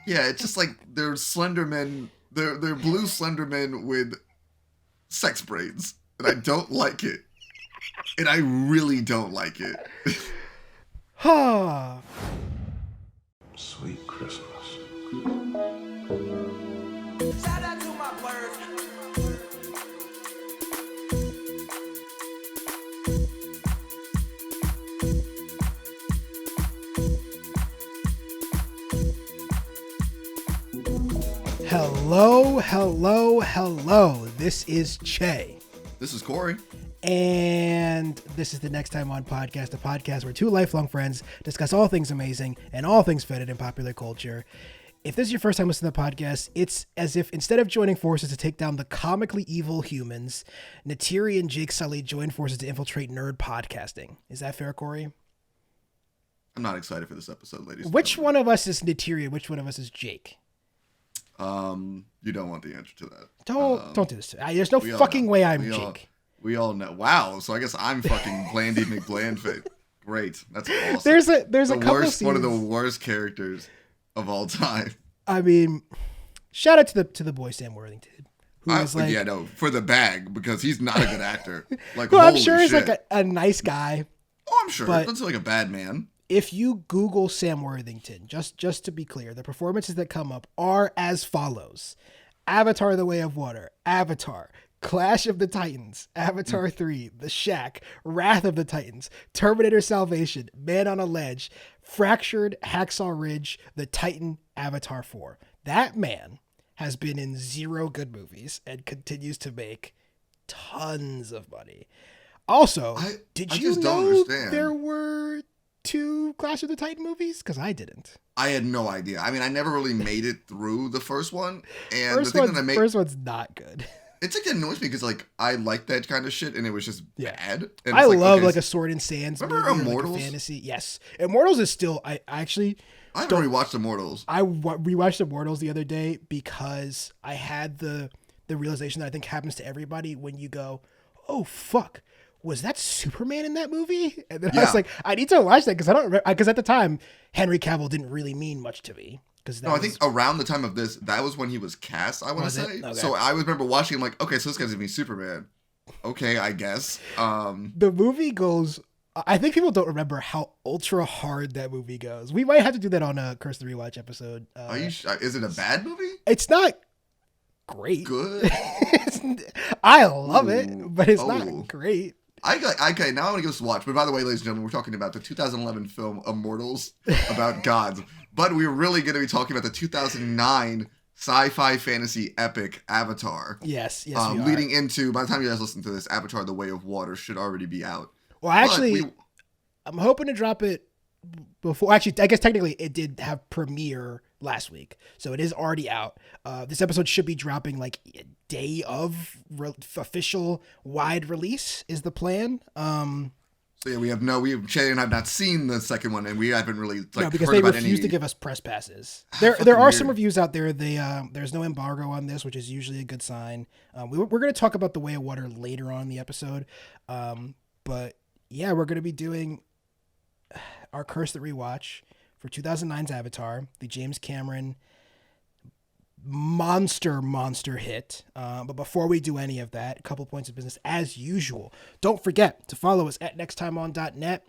Yeah, it's just like they're Slendermen. They're blue Slendermen with sex braids, and I don't like it. And I really don't like it. Sweet Christmas. Shout out to my birds. Hello, hello, hello. This is Che. This is Corey. And this is the Next Time On podcast, a podcast where two lifelong friends discuss all things amazing and all things fitted in popular culture. If this is your first time listening to the podcast, it's as if instead of joining forces to take down the comically evil humans, Natiri and Jake Sully joined forces to infiltrate nerd podcasting. Is that fair, Corey? I'm not excited for this episode, ladies. Which one of us is Natiri and which one of us is Jake? You don't want the answer to that. Don't do this to me. There's no fucking way I'm Jake. We all know. Wow. So I guess I'm fucking Blandy McBlandface. Great. That's awesome. There's a couple scenes. One of the worst characters of all time. I mean, shout out to the boy Sam Worthington, who is like, yeah, no, for the bag, because he's not a good actor. Like, well, I'm sure shit. he's like a nice guy. Oh, I'm sure. But That's like a bad man. If you Google Sam Worthington, just to be clear, the performances that come up are as follows: Avatar: The Way of Water, Avatar, Clash of the Titans, Avatar 3, The Shack, Wrath of the Titans, Terminator Salvation, Man on a Ledge, Fractured, Hacksaw Ridge, The Titan, Avatar 4. That man has been in 0 good movies and continues to make tons of money. Also, did you know there were 2 Clash of the Titan movies? Because I didn't. I had no idea. I mean, I never really made it through the first one. And first one's not good. It's like, it annoys me because like I like that kind of shit and it was just bad. And I love like a Sword and Sands remember movie, Immortals? Like a fantasy. Yes. Immortals is still, I haven't rewatched Immortals. I rewatched Immortals the other day because I had the realization that I think happens to everybody when you go, oh fuck, was that Superman in that movie? And then I was like, I need to watch that because I don't remember, because at the time Henry Cavill didn't really mean much to me. I think around the time of this, that was when he was cast, I want to say. Okay. So I remember watching him like, okay, so this guy's going to be Superman. Okay, I guess. The movie goes, I think people don't remember how ultra hard that movie goes. We might have to do that on a Curse the Rewatch episode. Is it a bad movie? It's not great. Good? I love it, but it's not great. Okay, now I want to give us a watch. But by the way, ladies and gentlemen, we're talking about the 2011 film Immortals about gods. But we're really going to be talking about the 2009 sci-fi fantasy epic Avatar. Yes, we leading into, by the time you guys listen to this, Avatar: The Way of Water should already be out. Well, actually, I'm hoping to drop it before. Actually, I guess technically it did have premiere last week, so it is already out. This episode should be dropping like a day of official wide release is the plan. So yeah, Shay and I have not seen the second one, and we haven't really because they refuse to give us press passes. There are some reviews out there. There's no embargo on this, which is usually a good sign. We're going to talk about The Way of Water later on in the episode, but yeah, we're going to be doing our Curse the Rewatch for 2009's Avatar, the James Cameron monster hit. But before we do any of that, a couple points of business as usual. Don't forget to follow us at nexttimeon.net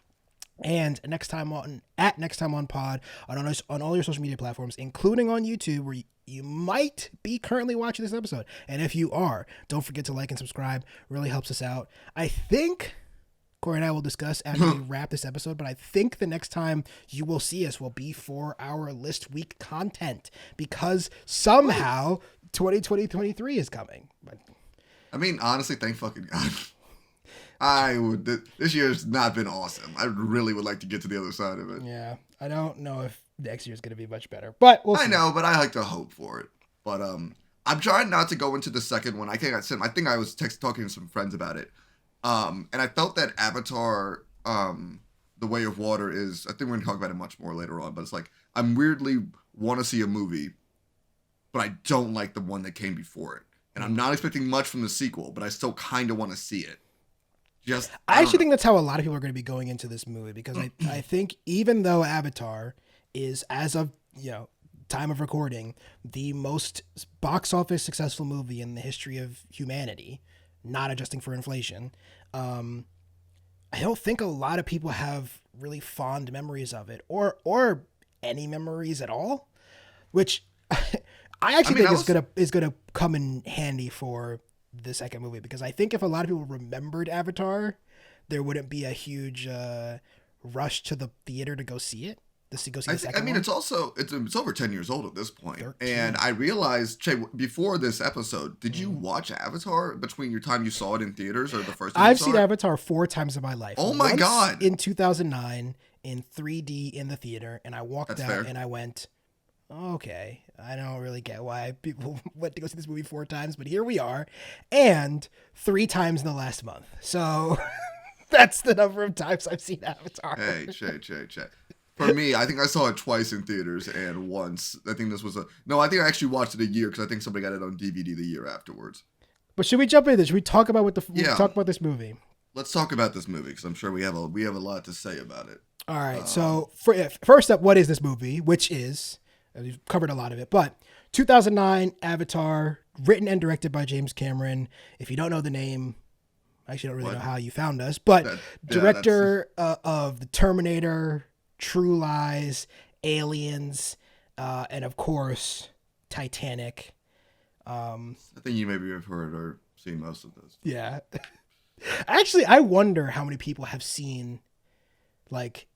and at nexttimeonpod on all your social media platforms, including on YouTube, where you might be currently watching this episode. And if you are, don't forget to like and subscribe. Really helps us out. I think Corey and I will discuss after we wrap this episode, but I think the next time you will see us will be for our list week content because somehow 2023 is coming. But I mean, honestly, thank fucking God. This year's not been awesome. I really would like to get to the other side of it. Yeah, I don't know if next year's going to be much better, but we'll see. I know, but I like to hope for it. But I'm trying not to go into the second one. I think I was talking to some friends about it. And I felt that Avatar, The Way of Water is, I think we're going to talk about it much more later on, but it's like, I'm weirdly want to see a movie, but I don't like the one that came before it. And I'm not expecting much from the sequel, but I still kind of want to see it. I actually think that's how a lot of people are going to be going into this movie, because I think even though Avatar is, as of, time of recording, the most box office successful movie in the history of humanity, not adjusting for inflation. I don't think a lot of people have really fond memories of it, or any memories at all, which I actually think is gonna come in handy for the second movie, because I think if a lot of people remembered Avatar, there wouldn't be a huge rush to the theater to go see it. Go see the second one. It's over 10 years old at this point. 13. And I realized, Che, before this episode, did you watch Avatar between your time you saw it in theaters or the first time I've seen Avatar 4 times in my life. Oh my God. In 2009 in 3D in the theater, and I walked That's out fair. and I went, okay, I don't really get why people went to go see this movie 4 times, but here we are, and 3 times in the last month. So that's the number of times I've seen Avatar. Hey, Che. For me, I think I saw it twice in theaters and once. I think I think I actually watched it a year because I think somebody got it on DVD the year afterwards. But should we jump into this? Should we talk about talk about this movie? Let's talk about this movie because I'm sure we have a lot to say about it. All right. So first up, what is this movie? Which is, we've covered a lot of it, but 2009 Avatar, written and directed by James Cameron. If you don't know the name, I actually don't really know how you found us, but director of The Terminator, True Lies, Aliens, and of course Titanic. I think you maybe have heard or seen most of those. Yeah. Actually, I wonder how many people have seen, like,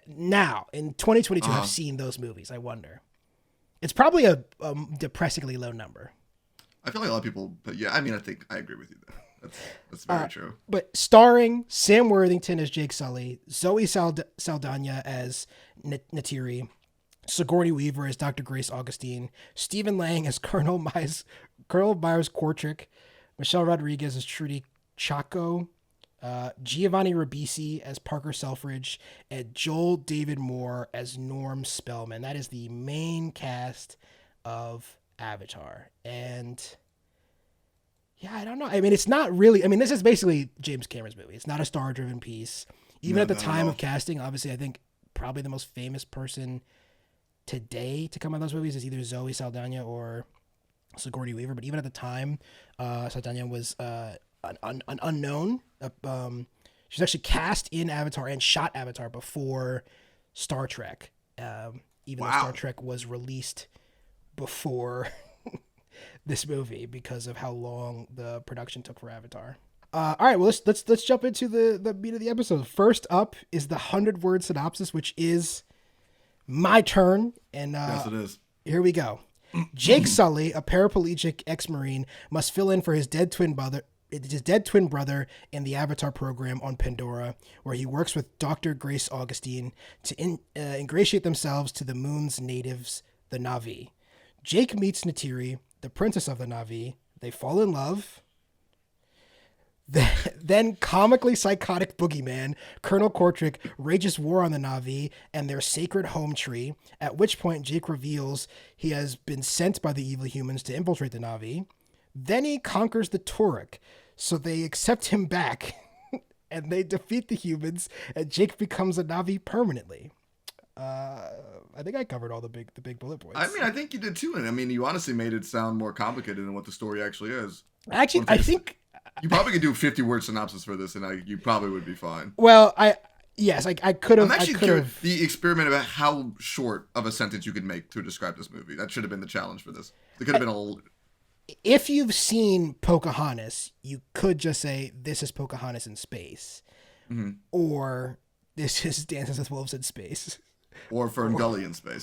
now in 2022 have seen those movies. I wonder. It's probably a depressingly low number. I feel like a lot of people, but yeah, I mean, I think I agree with you there. That's very true. But starring Sam Worthington as Jake Sully, Zoe Saldana as Neytiri, Sigourney Weaver as Dr. Grace Augustine, Stephen Lang as Colonel Myers Kortrijk, Michelle Rodriguez as Trudy Chaco, Giovanni Ribisi as Parker Selfridge, and Joel David Moore as Norm Spellman. That is the main cast of Avatar. And yeah, I don't know. I mean, it's not really... I mean, this is basically James Cameron's movie. It's not a star-driven piece. Even at the time of casting, obviously, I think probably the most famous person today to come out of those movies is either Zoe Saldana or Sigourney Weaver. But even at the time, Saldana was an unknown. She was actually cast in Avatar and shot Avatar before Star Trek. Even though Star Trek was released before... this movie because of how long the production took for Avatar. All right, well let's jump into the meat of the episode. First up is the 100-word synopsis, which is my turn, and yes, it is. Here we go. Jake Sully, a paraplegic ex-Marine, must fill in for his dead twin brother in the Avatar program on Pandora, where he works with Dr. Grace Augustine to ingratiate themselves to the moon's natives, the Na'vi. Jake meets Neytiri, the princess of the Na'vi. They fall in love. Then comically psychotic boogeyman, Colonel Kortrijk, rages war on the Na'vi and their sacred home tree, at which point Jake reveals he has been sent by the evil humans to infiltrate the Na'vi. Then he conquers the Turek, so they accept him back, and they defeat the humans, and Jake becomes a Na'vi permanently. I think I covered all the big bullet points. I mean, I think you did too, and I mean, you honestly made it sound more complicated than what the story actually is. Actually, I think you probably could do a 50-word synopsis for this, and you probably would be fine. Well, I could have. I'm actually curious the experiment about how short of a sentence you could make to describe this movie. That should have been the challenge for this. It could have been If you've seen Pocahontas, you could just say this is Pocahontas in space, or this is Dances with Wolves in space. Or Fern Gully in space.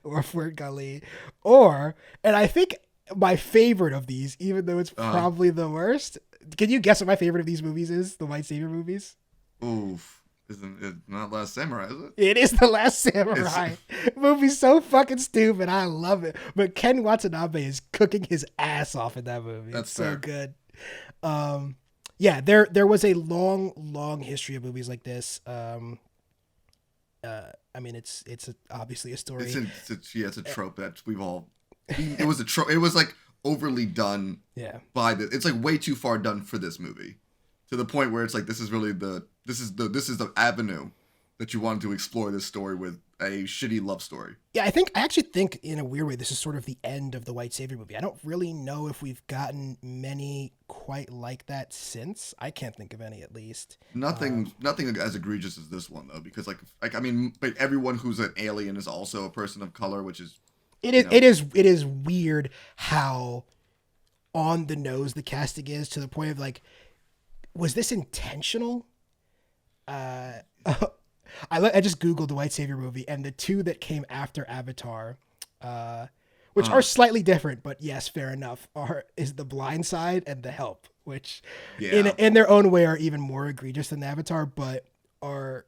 Or Fern Gully. And I think my favorite of these, even though it's probably the worst, can you guess what my favorite of these movies is? The White Savior movies? Oof. Isn't it not Last Samurai, is it? It is The Last Samurai. Movie's so fucking stupid. I love it. But Ken Watanabe is cooking his ass off in that movie. That's so good. Yeah, there was a long history of movies like this. I mean, it's obviously a story. It's a trope that we've all. It was a trope. It was like overly done. Yeah. By it's like way too far done for this movie, to the point where it's like this is the avenue that you wanted to explore this story with a shitty love story. Yeah, I actually think in a weird way this is sort of the end of the white savior movie. I don't really know if we've gotten many quite like that since. I can't think of any, at least. Nothing as egregious as this one though, because like I mean, like everyone who's an alien is also a person of color, which is it is weird how on the nose the casting is, to the point of like, was this intentional? I just googled the white savior movie, and the two that came after Avatar, which are slightly different, but yes, fair enough, is The Blind Side and The Help, which in their own way are even more egregious than Avatar, but are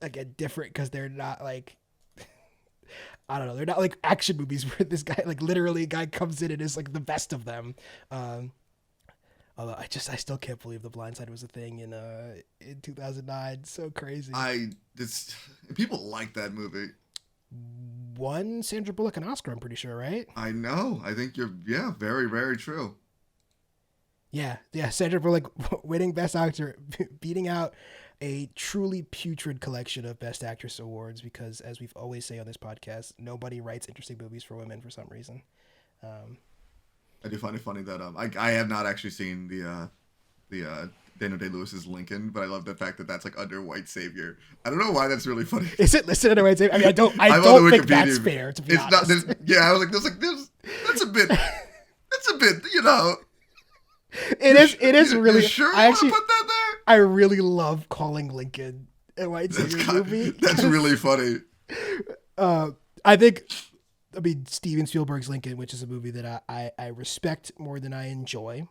again different because they're not like, I don't know, they're not like action movies where this guy, like literally a guy comes in and is like the best of them. Although I still can't believe The Blind Side was a thing in 2009. So crazy. People like that movie. Won Sandra Bullock an Oscar, I'm pretty sure, right? I know. I think very, very true. Yeah, Sandra Bullock winning Best Actor, beating out a truly putrid collection of Best Actress awards, because, as we've always say on this podcast, nobody writes interesting movies for women for some reason. I do find it funny that I have not actually seen the Daniel Day-Lewis's Lincoln, but I love the fact that that's like under white savior. I don't know why that's really funny. Is it listed under white savior? I mean, I don't think that's fair, to be honest. I was like, that's a bit, It is really. You sure I you actually want to put that there? I really love calling Lincoln a white savior movie. That's really funny. I mean, Steven Spielberg's Lincoln, which is a movie that I respect more than I enjoy.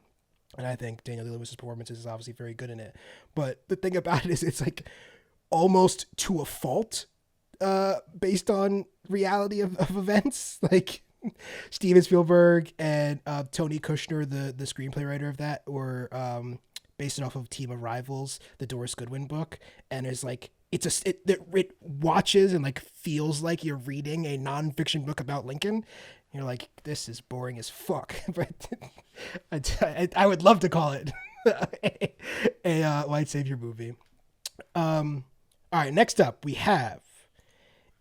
And I think Daniel Day-Lewis's performance is obviously very good in it. But the thing about it is it's like almost to a fault based on reality of events. Like Steven Spielberg and Tony Kushner, the screenplay writer of that, were based it off of Team of Rivals, the Doris Goodwin book. And it's like, it watches and like feels like you're reading a nonfiction book about Lincoln. You're like, this is boring as fuck. But I would love to call it a white savior movie. All right, next up we have,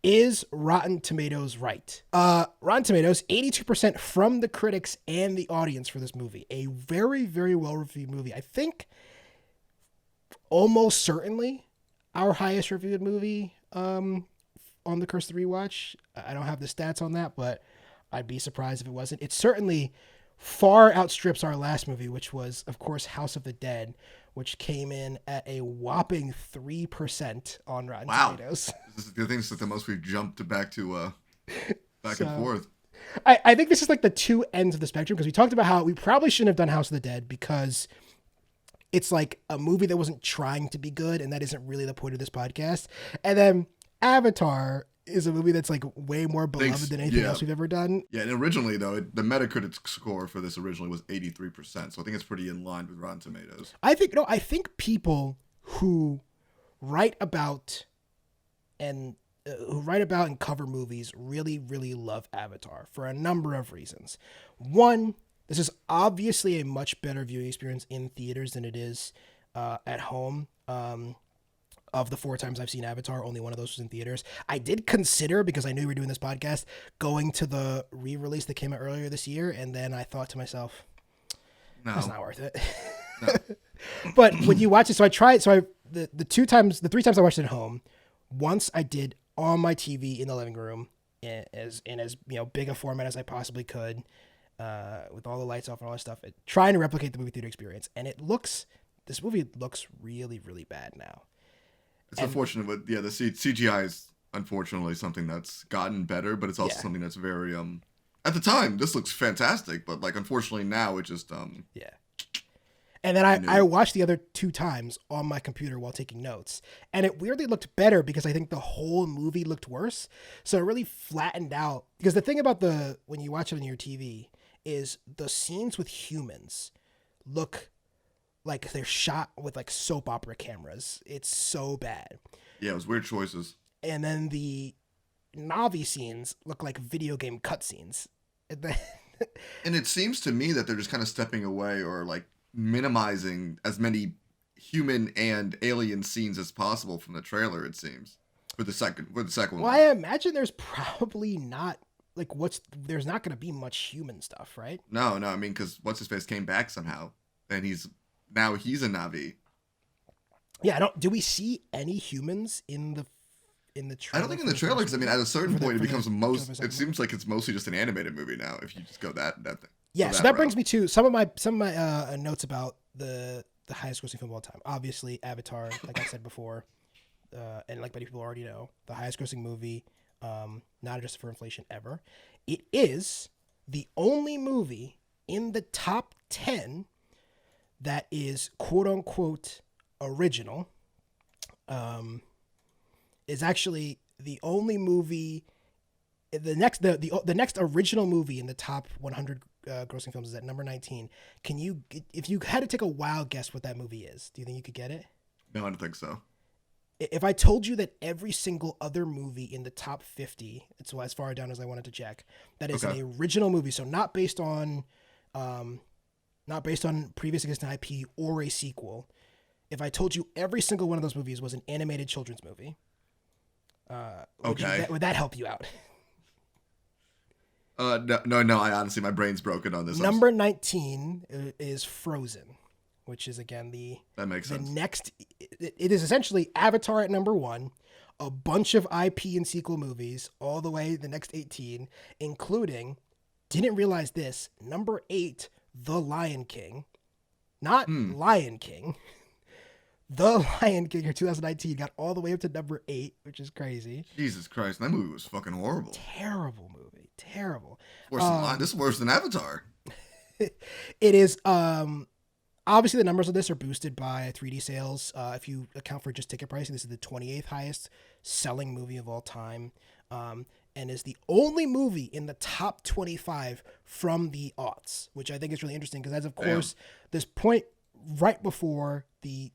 is Rotten Tomatoes right? Rotten Tomatoes, 82% from the critics and the audience for this movie. A very, very well-reviewed movie. I think almost certainly our highest reviewed movie on the Curse of the Rewatch. I don't have the stats on that, but I'd be surprised if it wasn't. It certainly far outstrips our last movie, which was, of course, House of the Dead, which came in at a whopping 3% on Rotten Tomatoes. This is the thing, that the most we've jumped back to back and forth. I think this is like the two ends of the spectrum, because we talked about how we probably shouldn't have done House of the Dead because it's like a movie that wasn't trying to be good, and that isn't really the point of this podcast. And then Avatar is a movie that's like way more beloved than anything else we've ever done. Yeah, and originally though, the Metacritic score for this originally was 83%, so I think it's pretty in line with Rotten Tomatoes. I think people who write about and cover movies really, really love Avatar for a number of reasons. One, this is obviously a much better viewing experience in theaters than it is at home. Of the 4 times I've seen Avatar, only one of those was in theaters. I did consider, because I knew we were doing this podcast, going to the re-release that came out earlier this year, and then I thought to myself, no, it's not worth it. No. But when you watch it, the 3 times I watched it at home, once I did on my TV in the living room in as big a format as I possibly could, with all the lights off and all that stuff, trying to replicate the movie theater experience. And this movie looks really, really bad now. It's unfortunate, but the CGI is unfortunately something that's gotten better, but it's also something that's very at the time this looks fantastic, but like unfortunately now it just yeah. And then I watched the other 2 times on my computer while taking notes, and it weirdly looked better because I think the whole movie looked worse. So it really flattened out, because the thing about when you watch it on your TV is the scenes with humans look like they're shot with like soap opera cameras. It's so bad. Yeah, it was weird choices. And then the Na'vi scenes look like video game cutscenes. And it seems to me that they're just kind of stepping away or like minimizing as many human and alien scenes as possible from the trailer, it seems. For the second Well, one. I imagine there's probably not like there's not going to be much human stuff, right? No, I mean, because what's his face came back somehow, and he's a Navi. Yeah, I don't. Do we see any humans in the I trailer? don't think in the trailer, because I mean, at a certain point, it becomes It It seems like it's mostly just an animated movie now. If you just go that thing. Yeah, so that brings me to some of my notes about the highest grossing film of all time. Obviously, Avatar, like I said before, and like many people already know, the highest grossing movie, not adjusted for inflation ever. It is the only movie in the top 10 that is quote unquote original. Is actually the only movie. The next original movie in the top 100 grossing films is at number 19. Can you, if you had to take a wild guess what that movie is, do you think you could get it? No, I don't think so. If I told you that every single other movie in the top 50, it's as far down as I wanted to check, that is an original movie, so not based on previous existing IP or a sequel. If I told you every single one of those movies was an animated children's movie, would that help you out? No. I honestly, my brain's broken on this. Number 19 is Frozen, which is again that makes sense. Next, it is essentially Avatar at number 1, a bunch of IP and sequel movies all the way the next 18, including, didn't realize this, number 8, The Lion King, not Lion King. The Lion King in 2019 got all the way up to number 8, which is crazy. Jesus Christ, that movie was fucking horrible. Terrible movie. Terrible. This is worse than Avatar. It is. Obviously, the numbers of this are boosted by 3D sales. If you account for just ticket pricing, this is the 28th highest selling movie of all time, and is the only movie in the top 25 from the aughts, which I think is really interesting because, as of course, this point right before the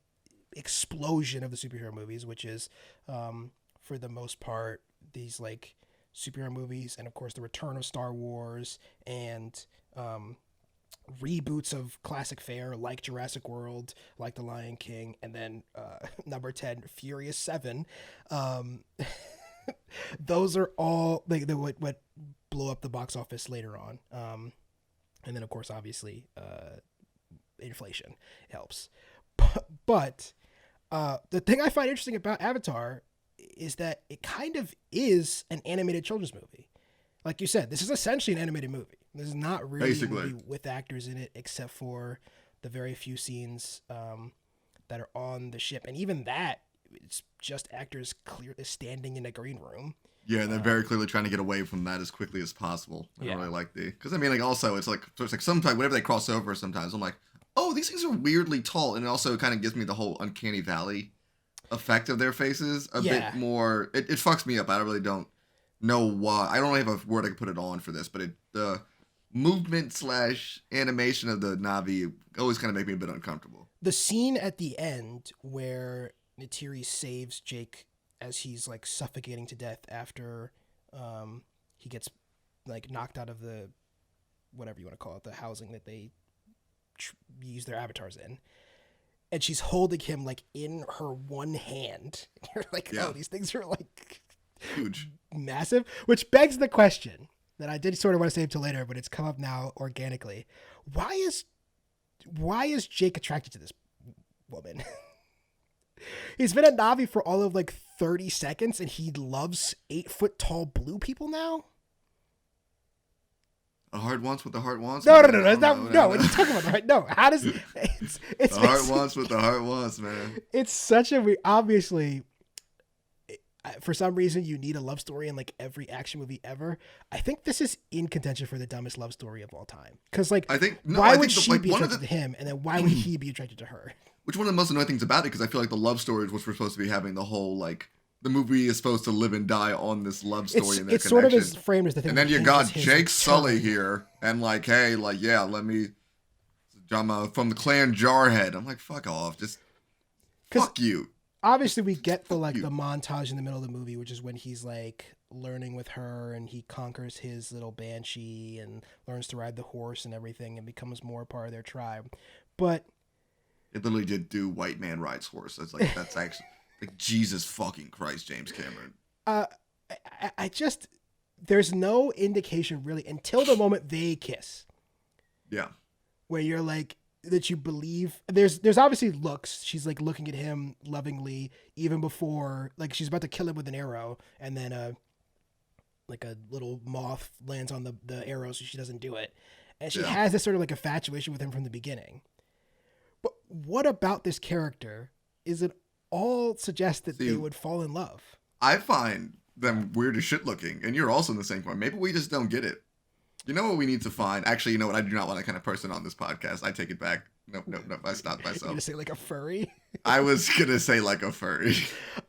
explosion of the superhero movies, which is for the most part these like superhero movies, and of course the return of Star Wars and reboots of classic fare like Jurassic World, like The Lion King, and then number 10, Furious 7. Those are all like what blow up the box office later on, and then of course obviously inflation helps, but the thing I find interesting about Avatar is that it kind of is an animated children's movie. Like you said, this is essentially an animated movie. This is not really a movie with actors in it, except for the very few scenes that are on the ship. And even that, it's just actors clearly standing in a green room. Yeah, and they're very clearly trying to get away from that as quickly as possible. I really like because I mean, like, also it's like sometimes whenever they cross over, sometimes I'm like, oh, these things are weirdly tall, and it also kind of gives me the whole uncanny valley effect of their faces a bit more. It fucks me up. I really don't know why. I don't have a word I can put it on for this, but the movement / animation of the Navi always kind of make me a bit uncomfortable. The scene at the end where Neytiri saves Jake as he's like suffocating to death after he gets like knocked out of the whatever you want to call it, the housing that they use their avatars in, and she's holding him like in her one hand. You're like, oh, these things are like huge, massive, which begs the question that I did sort of want to save till later, but it's come up now organically. Why is Jake attracted to this woman? He's been a Navi for all of like 30 seconds, and he loves 8-foot tall blue people now. The heart wants what the heart wants. No. What are you talking about? Right? No. How does it's the heart wants what the heart wants, man? It's such a obviously. For some reason, you need a love story in like every action movie ever. I think this is in contention for the dumbest love story of all time. Because like, why would she be attracted to him, and then why would he be attracted to her? Which one of the most annoying things about it? Because I feel like the love story is what we're supposed to be having. The whole like the movie is supposed to live and die on this love story and their it's sort of as framed as the thing. And then you got Jake Sully here, and like, hey, like, yeah, let me. I'm from the clan Jarhead. I'm like, fuck off, just fuck you. Obviously, we get the montage in the middle of the movie, which is when he's like learning with her, and he conquers his little banshee and learns to ride the horse and everything, and becomes more part of their tribe. But it literally did do white man rides horse. That's actually like Jesus fucking Christ, James Cameron. I just there's no indication really until the moment they kiss, Yeah. where you're like that you believe there's obviously looks. She's like looking at him lovingly even before like she's about to kill him with an arrow, and then like a little moth lands on the arrow, so she doesn't do it, and she has this sort of like infatuation with him from the beginning. But what about this character is it all suggests that they would fall in love? I find them weird as shit looking, and you're also in the same point. Maybe we just don't get it. You know what we need to find? Actually, you know what? I do not want that kind of person on this podcast. I take it back. Nope. I stopped You're myself. gonna say like a furry? I was gonna say like a furry.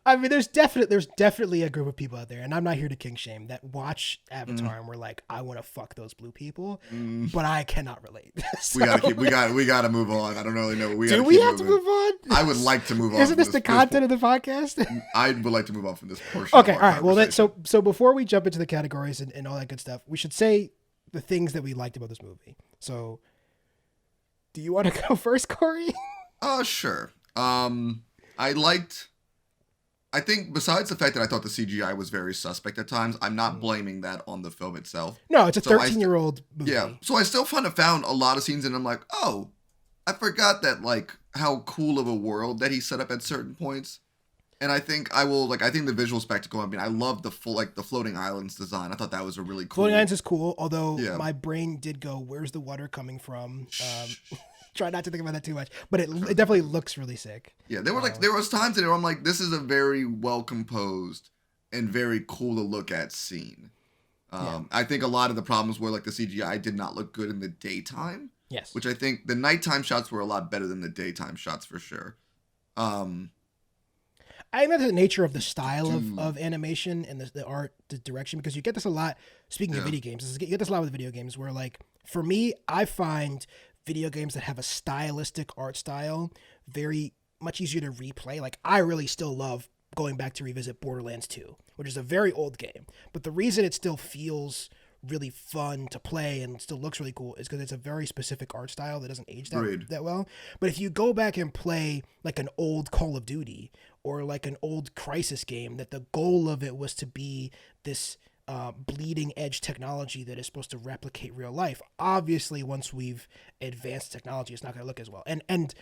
I mean, there's definitely a group of people out there, and I'm not here to king shame, that watch Avatar and we're like, I want to fuck those blue people, but I cannot relate. So, We gotta move on. I don't really know. Do we have to move on? I would like to move on. Isn't this the content of the podcast? I would like to move on from this portion. Okay, all right. Well, then, so before we jump into the categories and all that good stuff, we should say the things that we liked about this movie. So, do you want to go first, Corey? Sure. I think besides the fact that I thought the CGI was very suspect at times, I'm not blaming that on the film itself. No, it's a 13-year-old movie. Yeah. So I still found a lot of scenes and I'm like, oh, I forgot that like how cool of a world that he set up at certain points. And I think I think the visual spectacle, I mean, I love the floating islands design. I thought that was a really cool. Floating islands is cool, although my brain did go, where's the water coming from? Try not to think about that too much, but it definitely looks really sick. Yeah, there was times in there where I'm like, this is a very well composed and very cool to look at scene. I think a lot of the problems were like the CGI did not look good in the daytime. Yes. Which I think the nighttime shots were a lot better than the daytime shots for sure. I think that's the nature of the style of animation and the art, the direction, because you get this a lot. Speaking of video games, you get this a lot with video games where, like, for me, I find video games that have a stylistic art style very much easier to replay. Like, I really still love going back to revisit Borderlands 2, which is a very old game. But the reason it still feels really fun to play and still looks really cool is because it's a very specific art style that doesn't age that well. But if you go back and play like an old Call of Duty or like an old Crisis game, that the goal of it was to be this bleeding edge technology that is supposed to replicate real life. Obviously, once we've advanced technology, it's not going to look as well. And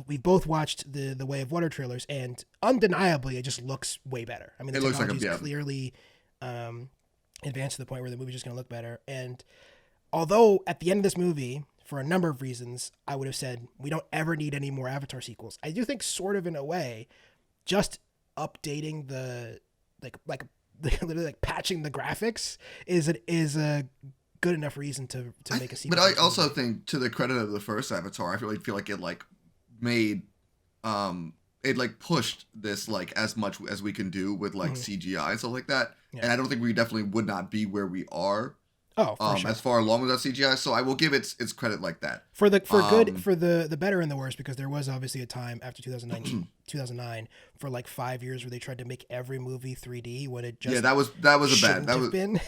we've both watched the Way of Water trailers, and undeniably, it just looks way better. I mean, the technology is clearly advanced to the point where the movie's just going to look better. And although at the end of this movie, for a number of reasons, I would have said we don't ever need any more Avatar sequels, I do think sort of in a way, just updating the literally like patching the graphics is a good enough reason to make a sequel. But I also think, to the credit of the first Avatar, I really feel like it like made it like pushed this like as much as we can do with like CGI and stuff like that. Yeah. And I don't think we definitely would not be where we are. Oh, for sure. As far along without CGI, so I will give its credit like that. For the better and the worse, because there was obviously a time after 2009 for like 5 years where they tried to make every movie 3D when it just that was a bad been.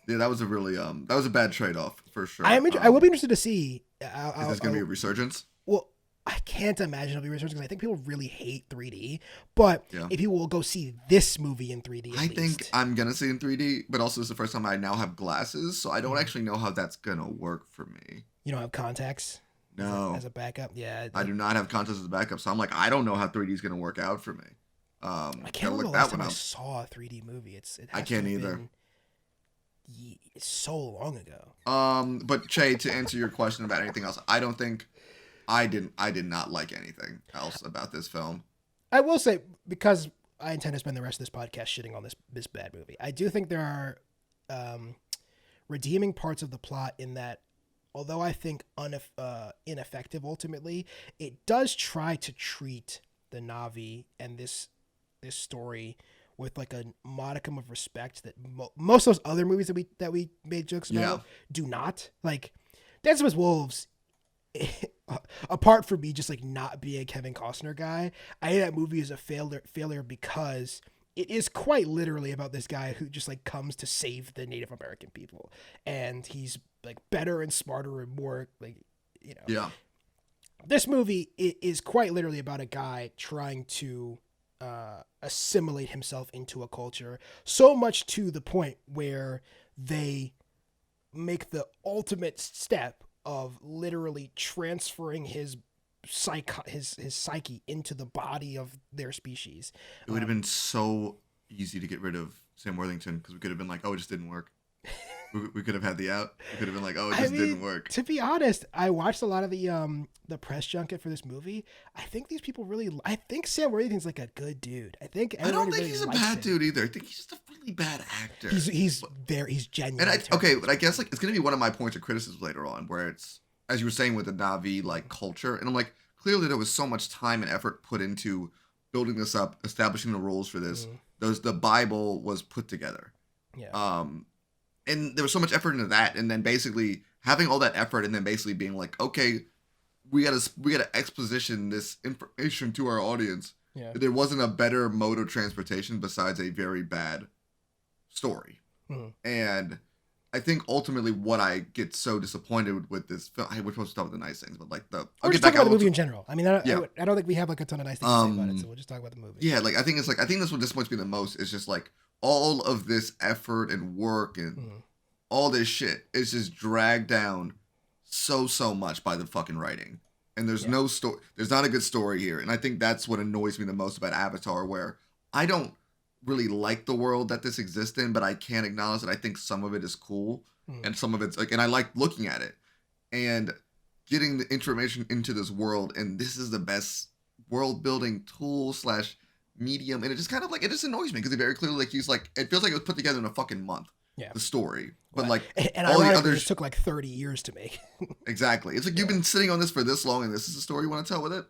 Yeah, that was a really that was a bad trade-off for sure. I will be interested to see. Is this going to be a resurgence? Well, I can't imagine it'll be resurgence because I think people really hate 3D. But if people will go see this movie in 3D, I think I'm gonna see it in 3D. But also, it's the first time I now have glasses, so I don't actually know how that's gonna work for me. You don't have contacts? No. As a backup? Yeah. I do not have contacts as a backup, so I'm like, I don't know how 3D is gonna work out for me. I can't remember the last time I saw a 3D movie. I can't either. It's so long ago. But Che, to answer your question about anything else, I don't think I did not like anything else about this film. I will say, because I intend to spend the rest of this podcast shitting on this bad movie, I do think there are redeeming parts of the plot in that, although I think ineffective ultimately, it does try to treat the Na'vi and this story with like a modicum of respect that most of those other movies that we made jokes about do not. Like Dances with Wolves, apart from me just like not being a Kevin Costner guy, I think that movie is a failure because it is quite literally about this guy who just like comes to save the Native American people, and he's like better and smarter and more like, you know. Yeah. This movie is quite literally about a guy trying to assimilate himself into a culture, so much to the point where they make the ultimate step of literally transferring his psyche into the body of their species. It would have been so easy to get rid of Sam Worthington because we could have been like, oh, it just didn't work. We could have had the out. We could have been like, oh, it just didn't work. To be honest, I watched a lot of the press junket for this movie. I think these people I think Sam Worthington's like a good dude. I don't think he's a bad dude either. I think he's just a really bad actor. He's genuine. And but I guess like it's gonna be one of my points of criticism later on, where it's, as you were saying, with the Na'vi like culture, and I'm like, clearly there was so much time and effort put into building this up, establishing the rules for this. The Bible was put together. Yeah. And there was so much effort into that, and then basically having all that effort, and then basically being like, okay, we gotta exposition this information to our audience. Yeah. There wasn't a better mode of transportation besides a very bad story. And I think ultimately what I get so disappointed with this film, we're supposed to talk about the nice things, but like I'll just talk about the movie in general. I mean, I don't think we have like a ton of nice things to say about it, so we'll just talk about the movie. Yeah, like I think this what disappoints me the most is just like all of this effort and work and all this shit is just dragged down so much by the fucking writing. And there's no story. There's not a good story here. And I think that's what annoys me the most about Avatar, where I don't really like the world that this exists in, but I can't acknowledge that I think some of it is cool and some of it's like, and I like looking at it and getting the information into this world. And this is the best world building tool / medium. And it just kind of like, it just annoys me because it very clearly, like, he's like, it feels like it was put together in a fucking month. Yeah. The story. But like, and all the others, it took like 30 years to make. Exactly. It's like you've been sitting on this for this long and this is the story you want to tell with it.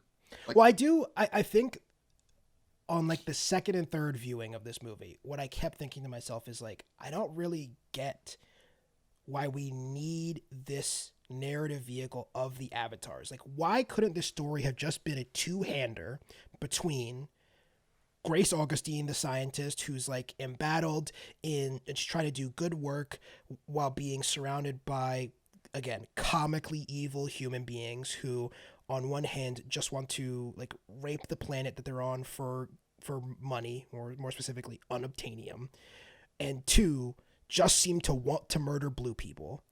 Like, well, I think on like the second and third viewing of this movie, what I kept thinking to myself is like, I don't really get why we need this narrative vehicle of the avatars. Like, why couldn't this story have just been a two-hander between Grace Augustine, the scientist who's like embattled and she's trying to do good work while being surrounded by, again, comically evil human beings who on one hand just want to like rape the planet that they're on for money, or more specifically unobtainium, and two, just seem to want to murder blue people.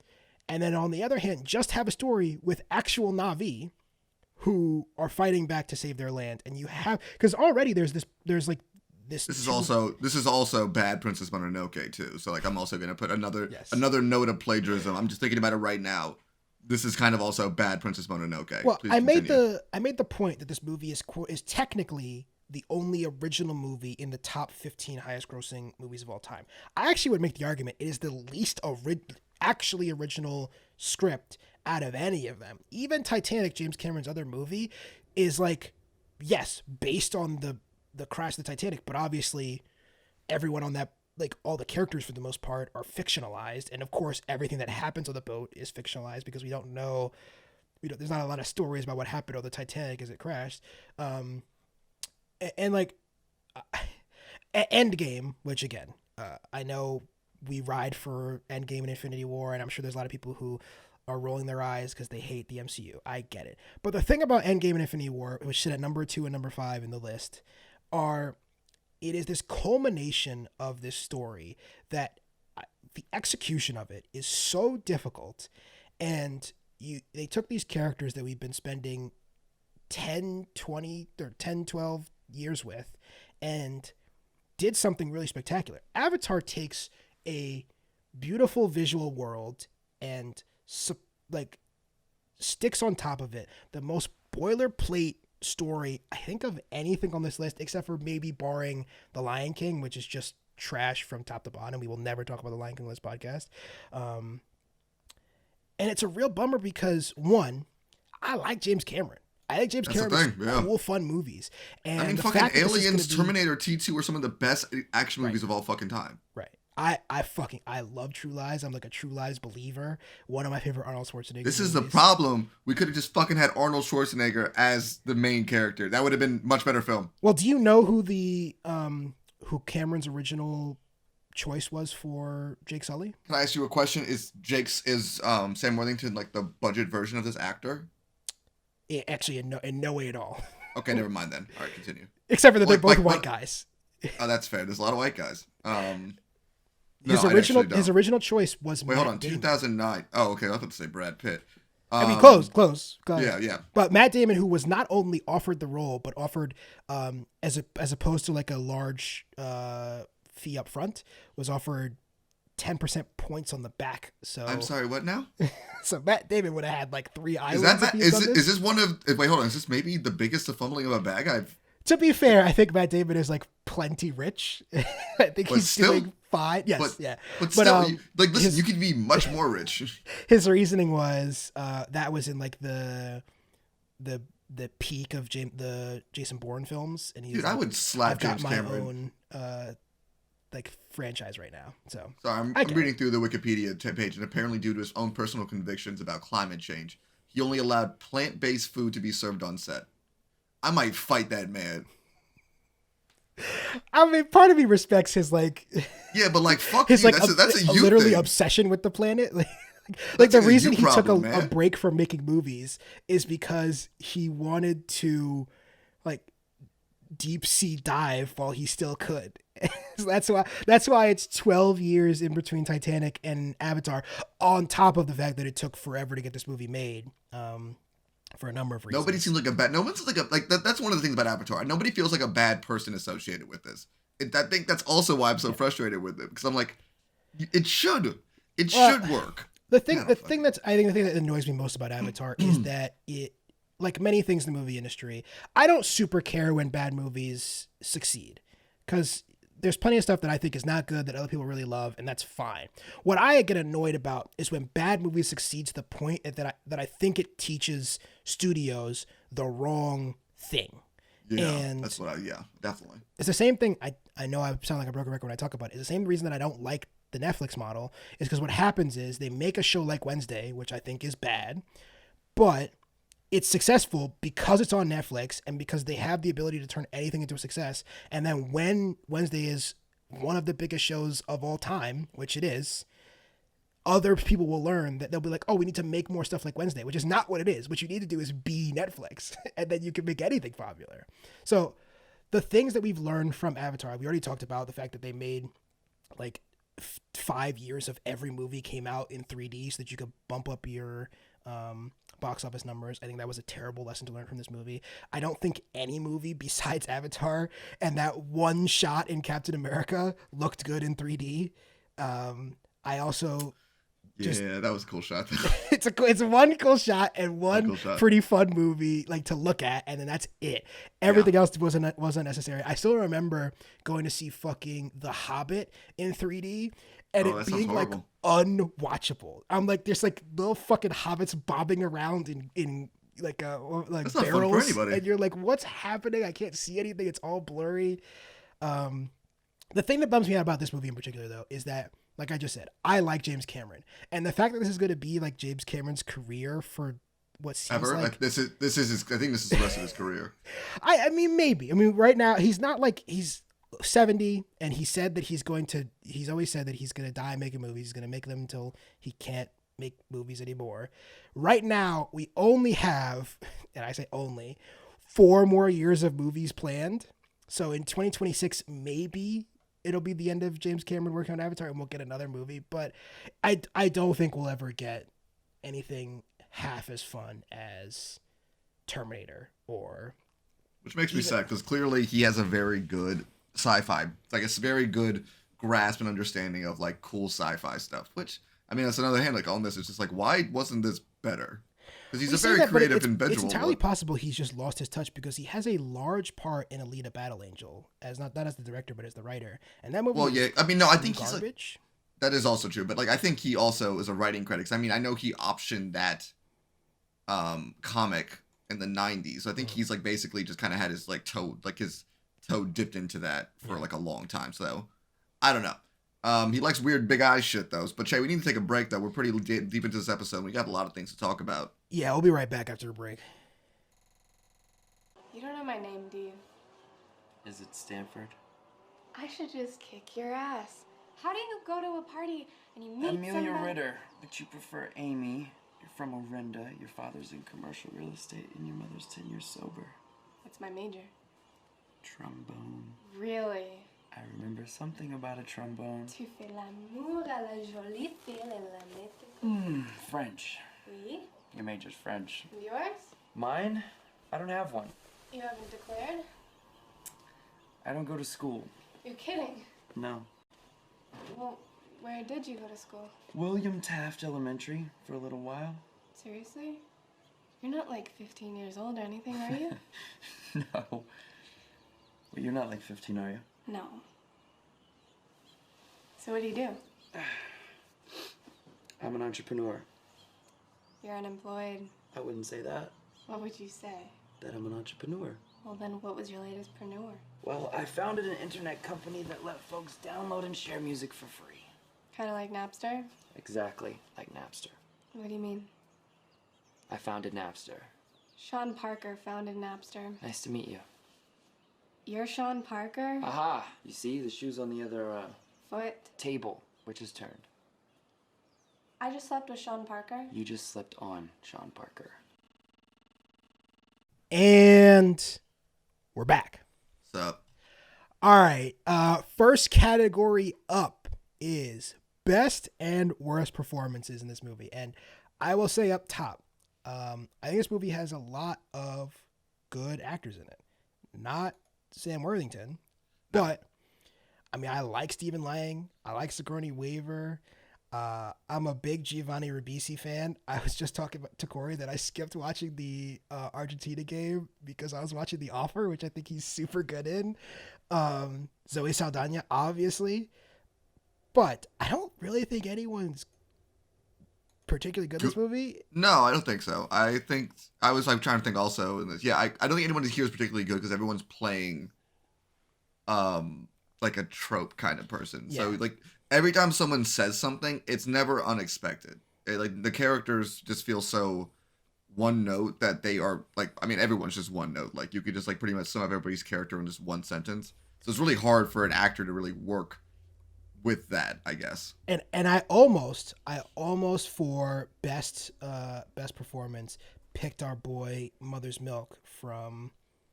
And then on the other hand, just have a story with actual Na'vi who are fighting back to save their land. And you have, because already there's this. This is also bad Princess Mononoke too. So like I'm also gonna put another note of plagiarism. I'm just thinking about it right now. This is kind of also bad Princess Mononoke. Well, I made the point that this movie is technically the only original movie in the top 15 highest grossing movies of all time. I actually would make the argument it is the least actually original script out of any of them. Even Titanic, James Cameron's other movie, is like, yes, based on the crash of the Titanic, but obviously everyone on that, like all the characters for the most part, are fictionalized. And of course, everything that happens on the boat is fictionalized because we don't know, there's not a lot of stories about what happened on the Titanic as it crashed. And like Endgame, which again, I know we ride for Endgame and Infinity War, and I'm sure there's a lot of people who are rolling their eyes because they hate the MCU. I get it. But the thing about Endgame and Infinity War, which sit at number 2 and number 5 in the list, it is this culmination of this story that the execution of it is so difficult. And they took these characters that we've been spending 10, 12 years with and did something really spectacular. Avatar takes a beautiful visual world and like sticks on top of it the most boilerplate story I think of anything on this list, except for maybe barring The Lion King, which is just trash from top to bottom. We will never talk about The Lion King on this podcast. And it's a real bummer because, one, I like James Cameron. I think James Cameron makes cool, fun movies. And I mean, fucking Aliens, Terminator, T2 are some of the best action movies of all fucking time. Right. I love True Lies. I'm like a True Lies believer. One of my favorite Arnold Schwarzenegger This is movies. The problem. We could have just fucking had Arnold Schwarzenegger as the main character. That would have been much better film. Well, do you know who who Cameron's original choice was for Jake Sully? Can I ask you a question? Is Sam Worthington like the budget version of this actor? Actually, in no way at all. Okay, never mind then. All right, continue. Except for that they're Like- both like white what- guys. Oh, that's fair. There's a lot of white guys. His No, I original actually don't. his original choice was Wait, Matt hold on. Damon. 2009. Oh, okay. I was about to say Brad Pitt. I mean, close. Go ahead. Yeah. But Matt Damon, who was not only offered the role, but offered as opposed to like a large fee up front, was offered 10% points on the back. So I'm sorry. What now? So Matt Damon would have had like 3 Is islands. that if Matt, he had done is this one of? Wait, hold on. Is this maybe the biggest fumbling of a bag I've? To be fair, I think Matt Damon is like plenty rich. I think But he's still- doing fine. Yes, But, yeah. But still, like, listen, his- you could be much more rich. His reasoning was that was in like the peak of the Jason Bourne films, and he's Dude, like, I would slap I've got James my Cameron. own like franchise right now. So Sorry, I'm I get reading through the Wikipedia page, and apparently, due to his own personal convictions about climate change, he only allowed plant-based food to be served on set. I might fight that man. I mean, part of me respects his like Yeah, but like, fuck his you. like That's a you literally thing. obsession with the planet. Like That's the like a reason you he took problem, a man. break from making movies is because he wanted to like deep sea dive while he still could. So that's why it's 12 years in between Titanic and Avatar, on top of the fact that it took forever to get this movie made. For a number of reasons. Nobody seems like a bad. No one's like that. That's one of the things about Avatar. Nobody feels like a bad person associated with this. I think that's also why I'm so frustrated with it, because I'm like, it should work. The thing that annoys me most about Avatar is that it, like many things in the movie industry, I don't super care when bad movies succeed, because there's plenty of stuff that I think is not good that other people really love, and that's fine. What I get annoyed about is when bad movies succeed to the point that I think it teaches studios the wrong thing. Yeah, And that's what definitely. it's the same thing. I know I sound like a broken record when I talk about it. It's the same reason that I don't like the Netflix model, is because what happens is they make a show like Wednesday, which I think is bad, but it's successful because it's on Netflix and because they have the ability to turn anything into a success. And then when Wednesday is one of the biggest shows of all time, which it is, other people will learn that they'll be like, oh, we need to make more stuff like Wednesday, which is not what it is. What you need to do is be Netflix, and then you can make anything popular. So the things that we've learned from Avatar, we already talked about the fact that they made like 5 years of every movie came out in 3D so that you could bump up your box office numbers. I think that was a terrible lesson to learn from this movie. I don't think any movie besides Avatar and that one shot in Captain America looked good in 3D. I also That was a cool shot. it's one cool shot and one cool shot. pretty fun movie like to look at, and then that's it. Everything else wasn't necessary. I still remember going to see fucking The Hobbit in 3D and Oh, that it sounds being like horrible. unwatchable. I'm like, there's like little fucking hobbits bobbing around in like That's not fun for barrels, anybody. and you're like, what's happening? I can't see anything. It's all blurry. The thing that bums me out about this movie in particular, though, is that, like I just said, I like James Cameron, and the fact that this is going to be like James Cameron's career for what seems Ever? like This is his. I think this is the rest of his career. I mean, maybe. I mean, right now he's not like he's 70, and he said that he's always said that he's going to die making movies. He's going to make them until he can't make movies anymore. Right now, we only have, and I say only, 4 more years of movies planned. So in 2026, maybe it'll be the end of James Cameron working on Avatar and we'll get another movie. But I don't think we'll ever get anything half as fun as Terminator or... Which makes me sad, because clearly he has a very good sci-fi, like a very good grasp and understanding of like cool sci-fi stuff. Which, I mean, that's another hand, like on this, it's just like, why wasn't this better? Because he's We a say very that, but creative it's individual. entirely but- possible he's just lost his touch because he has a large part in Alita Battle Angel, as not as the director, but as the writer. And that movie Well, was yeah, I mean, no, I think he's like, garbage. that is also true, but like I think he also is a writing critic. 'Cause I mean, I know he optioned that comic in the 90s. So I think he's like basically just kind of had his his toe dipped into that for like a long time. So I don't know. He likes weird big eye shit though. But Che, we need to take a break though. We're pretty deep into this episode. We got a lot of things to talk about. Yeah, we'll be right back after a break. You don't know my name, do you? Is it Stanford? I should just kick your ass. How do you go to a party and you meet Amelia somebody? Ritter, but you prefer Amy. You're from Orinda. Your father's in commercial real estate, and your mother's 10 years sober. What's my major? Trombone. Really? I remember something about a trombone. Tu fais l'amour à la jolie fille et la nette. French. Oui? Your major's French. And yours? Mine? I don't have one. You haven't declared? I don't go to school. You're kidding. No. Well, where did you go to school? William Taft Elementary for a little while. Seriously? You're not like 15 years old or anything, are you? No. Well, you're not like 15, are you? No. So what do you do? I'm an entrepreneur. You're unemployed. I wouldn't say that. What would you say? That I'm an entrepreneur. Well, then what was your latest preneur? Well, I founded an internet company that let folks download and share music for free. Kind of like Napster? Exactly like Napster. What do you mean? I founded Napster. Sean Parker founded Napster. Nice to meet you. You're Sean Parker? Aha! You see, the shoe's on the other Foot. table, which is turned. I just slept with Sean Parker. You just slipped on Sean Parker. And we're back. What's up? All right. First category up is best and worst performances in this movie. And I will say up top, I think this movie has a lot of good actors in it. Not Sam Worthington, but I mean, I like Stephen Lang. I like Sigourney Weaver. I'm a big Giovanni Ribisi fan. I was just talking to Corey that I skipped watching the Argentina game because I was watching The Offer, which I think he's super good in. Zoe Saldana, obviously. But I don't really think anyone's particularly good in this movie. No, I don't think so. I think I was like trying to think also in this. Yeah, I don't think anyone here is particularly good because everyone's playing like a trope kind of person. Yeah. So like every time someone says something, it's never unexpected. Like the characters just feel so one note that they are like, I mean, everyone's just one note. Like you could just like pretty much sum up everybody's character in just one sentence. So it's really hard for an actor to really work with that, I guess. And I almost for best performance picked our boy Mother's Milk from.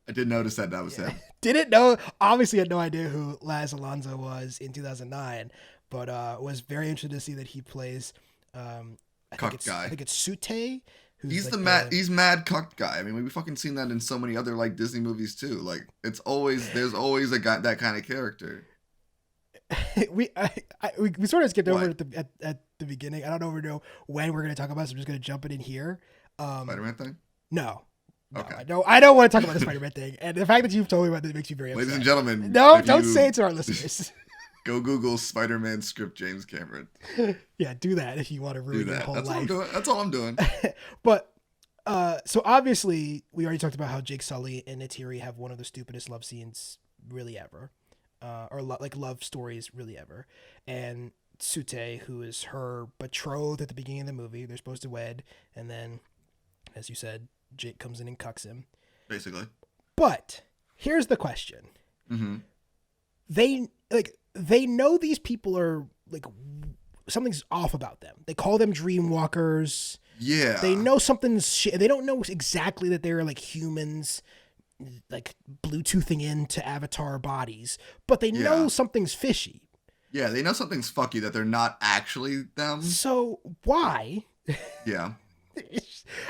I did notice that was him. Didn't know. Obviously, had no idea who Laz Alonso was in 2009, but was very interested to see that he plays. I think it's Sute. Who's He's like he's mad cuck guy. I mean, we've fucking seen that in so many other like Disney movies too. Like there's always a guy that kind of character. we sort of skipped over it at the beginning. I don't know when we're going to talk about it, so I'm just going to jump it in here. Spider-Man thing? No, Okay. I don't want to talk about the Spider-Man thing. And the fact that you've told me about this makes me very upset. Ladies and gentlemen. No, don't say it to our listeners. Go Google Spider-Man script James Cameron. Yeah, do that if you want to ruin your whole life. That's all I'm doing. But, so obviously, we already talked about how Jake Sully and Neytiri have one of the stupidest love scenes really ever. Love stories really ever. And Sute, who is her betrothed at the beginning of the movie, they're supposed to wed, and then, as you said, Jake comes in and cucks him. Basically. But here's the question. Mm-hmm. They know these people are like something's off about them. They call them dreamwalkers. Yeah. They know something's they don't know exactly that they're like humans, like Bluetoothing into avatar bodies, but they know something's fishy. Yeah, they know something's fucky that they're not actually them. So why? Yeah.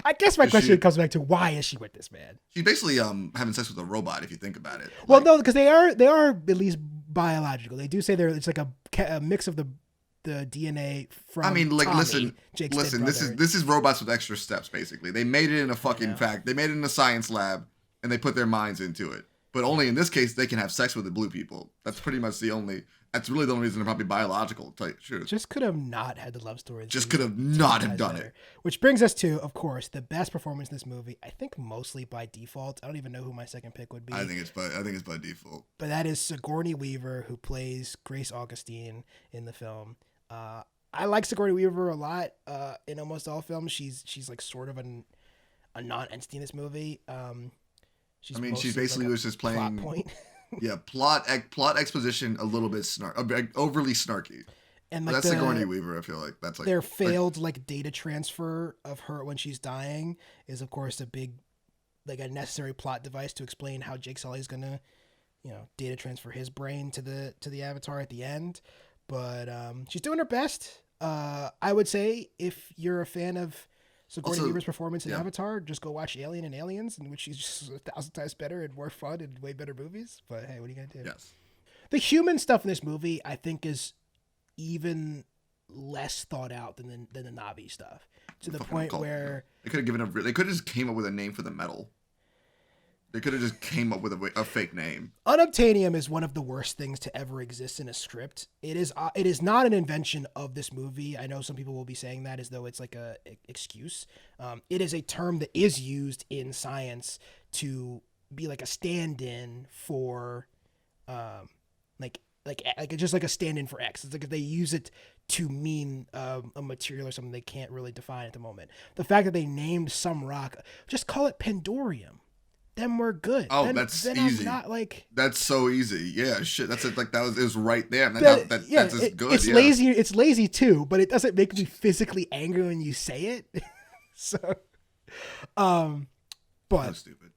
I guess my question comes back to why is she with this man? She's basically having sex with a robot if you think about it. Well, no, because they are at least biological. They do say it's like a mix of the DNA from. I mean, like Tommy, listen. This is robots with extra steps. Basically, they made it in a fucking fact. They made it in a science lab, and they put their minds into it. But only in this case, they can have sex with the blue people. That's pretty much the only. That's really the only reason they're probably biological. Truth. Just could have not had the love story. Just could have not have done it. Which brings us to, of course, the best performance in this movie. I think mostly by default. I don't even know who my second pick would be. I think it's by default. But that is Sigourney Weaver, who plays Grace Augustine in the film. I like Sigourney Weaver a lot. In almost all films, she's like sort of a non-entity in this movie. She basically was just playing plot point. Yeah, plot exposition a little bit overly snarky. And like that's Sigourney Weaver. I feel like that's like their failed like data transfer of her when she's dying is of course a big like a necessary plot device to explain how Jake Sully's gonna, data transfer his brain to the Avatar at the end. But she's doing her best. I would say if you're a fan of Sigourney Weaver's performance in Avatar, just go watch Alien and Aliens, in which she's just 1,000 times better and more fun and way better movies. But hey, what are you gonna do? Yes. The human stuff in this movie, I think, is even less thought out than the Na'vi stuff. To the point where they could have given they could have just came up with a name for the metal. They could have just came up with a fake name. Unobtainium is one of the worst things to ever exist in a script. It is not an invention of this movie. I know some people will be saying that as though it's like a excuse. It is a term that is used in science to be like a stand-in for, like just like a stand-in for X. It's like they use it to mean a material or something they can't really define at the moment. The fact that they named some rock, just call it Pandorium. Then we're good. Oh, that's easy. That's so easy. Yeah, shit. That's it. Like it was right there. That's just good. It's lazy. It's lazy too, but it doesn't make me physically angry when you say it. So, but so stupid.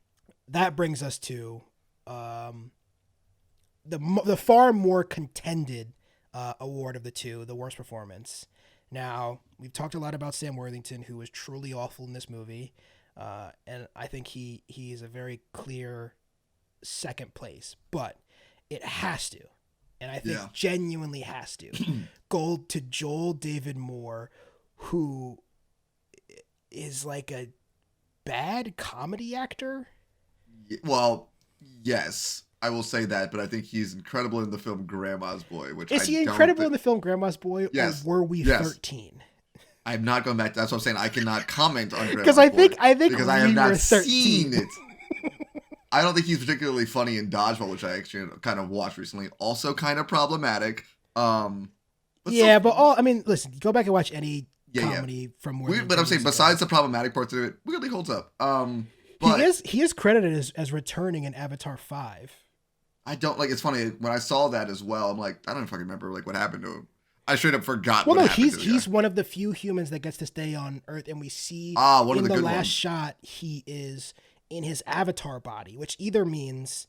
That brings us to the far more contended award of the two, the worst performance. Now, we've talked a lot about Sam Worthington, who was truly awful in this movie. And I think he is a very clear second place, but it has to, and I think genuinely has to, go to Joel David Moore, who is like a bad comedy actor. Well, yes, I will say that, but I think he's incredible in the film Grandma's Boy. Is he incredible in the film Grandma's Boy? Yes. Or were we 13? I'm not going back. That's what I'm saying. I cannot comment on because I think because I have not seen it. I don't think he's particularly funny in Dodgeball, which I actually kind of watched recently. Also, kind of problematic. Listen, go back and watch any comedy from more. But I'm saying, besides the problematic parts of it, weirdly holds up. But he is credited as returning in Avatar 5. I don't like. It's funny when I saw that as well. I'm like, I don't fucking remember like what happened to him. I straight up forgot. Well, no, he's one of the few humans that gets to stay on Earth, and we see in the last shot he is in his avatar body, which either means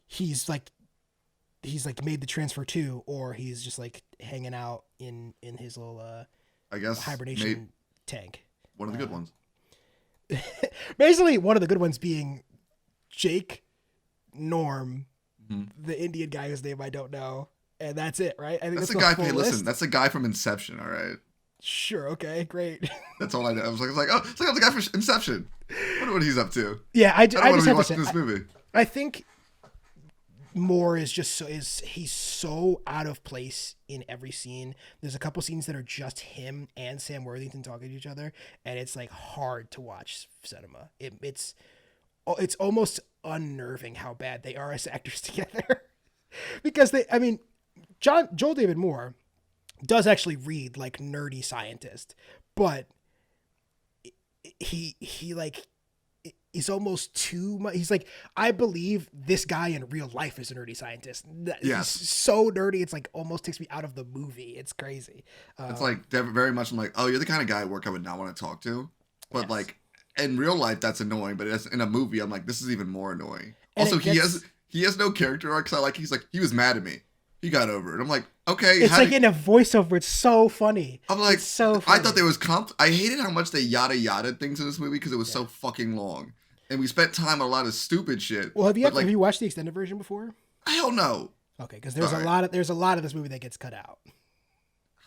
he's made the transfer too, or he's just like hanging out in his little I guess hibernation tank. One of the good ones. Basically, one of the good ones being Jake Norm, the Indian guy whose name I don't know. And that's it, right? I think that's the guy. Hey, listen, that's the guy from Inception. All right. Sure. Okay. Great. That's all I know. I was like, oh, it's like the guy from Inception. I wonder what he's up to. Yeah, I just have to say, this movie. I think Moore is just he's so out of place in every scene. There's a couple scenes that are just him and Sam Worthington talking to each other, and it's like hard to watch cinema. It's almost unnerving how bad they are as actors together, because Joel David Moore does actually read like nerdy scientist, but he like is almost too much. He's like, I believe this guy in real life is a nerdy scientist. Yes. He's so nerdy, it's like almost takes me out of the movie. It's crazy. It's like very much I'm like, oh, you're the kind of guy at work I would not want to talk to. But like in real life, that's annoying. But in a movie, I'm like, this is even more annoying. And also, he has no character arc. So he's like, he was mad at me. He got over it. I'm like, okay. It's like in a voiceover. It's so funny. I'm like, it's so funny. I thought there was I hated how much they yada things in this movie because it was so fucking long. And we spent time on a lot of stupid shit. Well, have you watched the extended version before? Hell no. Okay, because there's a lot of this movie that gets cut out.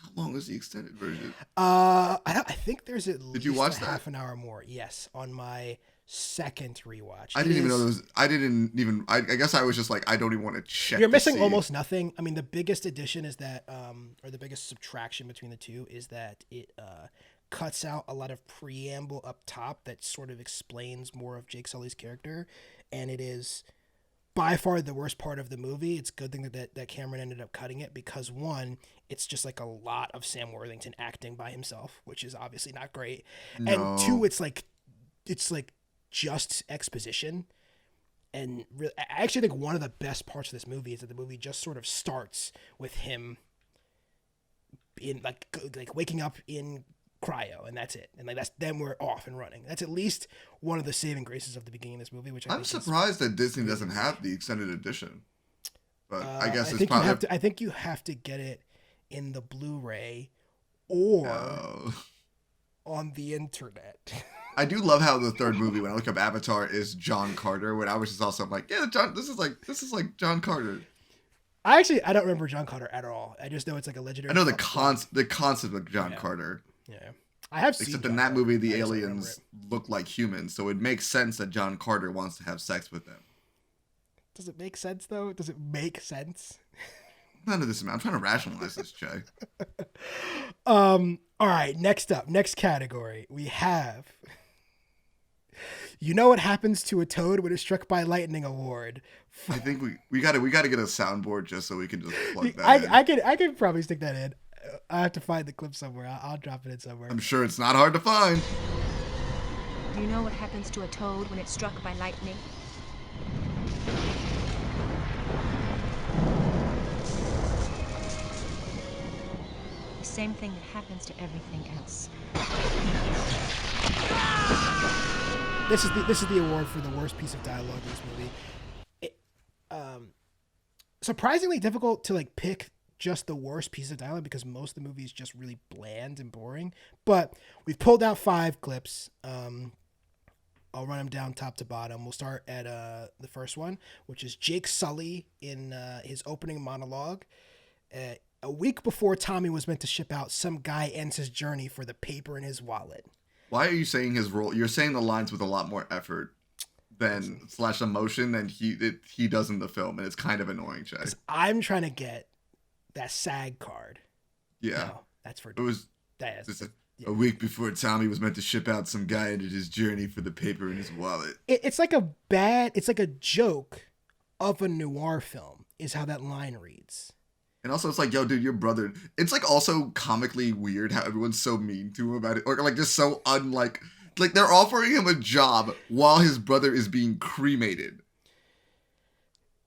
How long is the extended version? I think there's at least Did you watch half an hour more. Yes, on my second rewatch. I didn't even know there was. I guess I was just like, I don't even want to check. You're missing almost nothing. I mean, the biggest addition is that, or the biggest subtraction between the two is that it cuts out a lot of preamble up top that sort of explains more of Jake Sully's character, and it is by far the worst part of the movie. It's a good thing that Cameron ended up cutting it, because one, it's just like a lot of Sam Worthington acting by himself, which is obviously not great. No. And two, it's like just exposition. And really, I actually think one of the best parts of this movie is that the movie just sort of starts with him in like waking up in cryo, and that's it. And like then we're off and running. That's at least one of the saving graces of the beginning of this movie, which I'm surprised that Disney doesn't have the extended edition. But I guess it's probably. I think you have to get it in the Blu-ray or on the internet. I do love how the third movie, when I look up Avatar, is John Carter. When I was just also like, yeah, this is like John Carter. I don't remember John Carter at all. I just know it's like a legendary. I know the concept of John Carter. Yeah, I have seen. Except in that movie, the aliens look like humans, so it makes sense that John Carter wants to have sex with them. Does it make sense though? Does it make sense? None of this. I'm trying to rationalize this, Jay. All right. Next up, next category, we have. You know what happens to a toad when it's struck by lightning award. I think we got to get a soundboard just so we can just plug that in. I can probably stick that in. I have to find the clip somewhere. I'll drop it in somewhere. I'm sure it's not hard to find. Do you know what happens to a toad when it's struck by lightning? The same thing that happens to everything else. This is the award for the worst piece of dialogue in this movie. Surprisingly difficult to like pick just the worst piece of dialogue because most of the movie is just really bland and boring. But we've pulled out 5 clips. I'll run them down top to bottom. We'll start at the first one, which is Jake Sully in his opening monologue. A week before Tommy was meant to ship out, some guy ends his journey for the paper in his wallet. Why are you saying his role? You're saying the lines with a lot more effort than / emotion than he does in the film, and it's kind of annoying, Jay. I'm trying to get that SAG card. Yeah, no, that's for it was. A week before Tommy was meant to ship out, some guy ended his journey for the paper in his wallet. It's like a joke of a noir film is how that line reads. And also, it's like, yo, dude, your brother. It's like also comically weird how everyone's so mean to him about it, or like just so unlike. Like they're offering him a job while his brother is being cremated.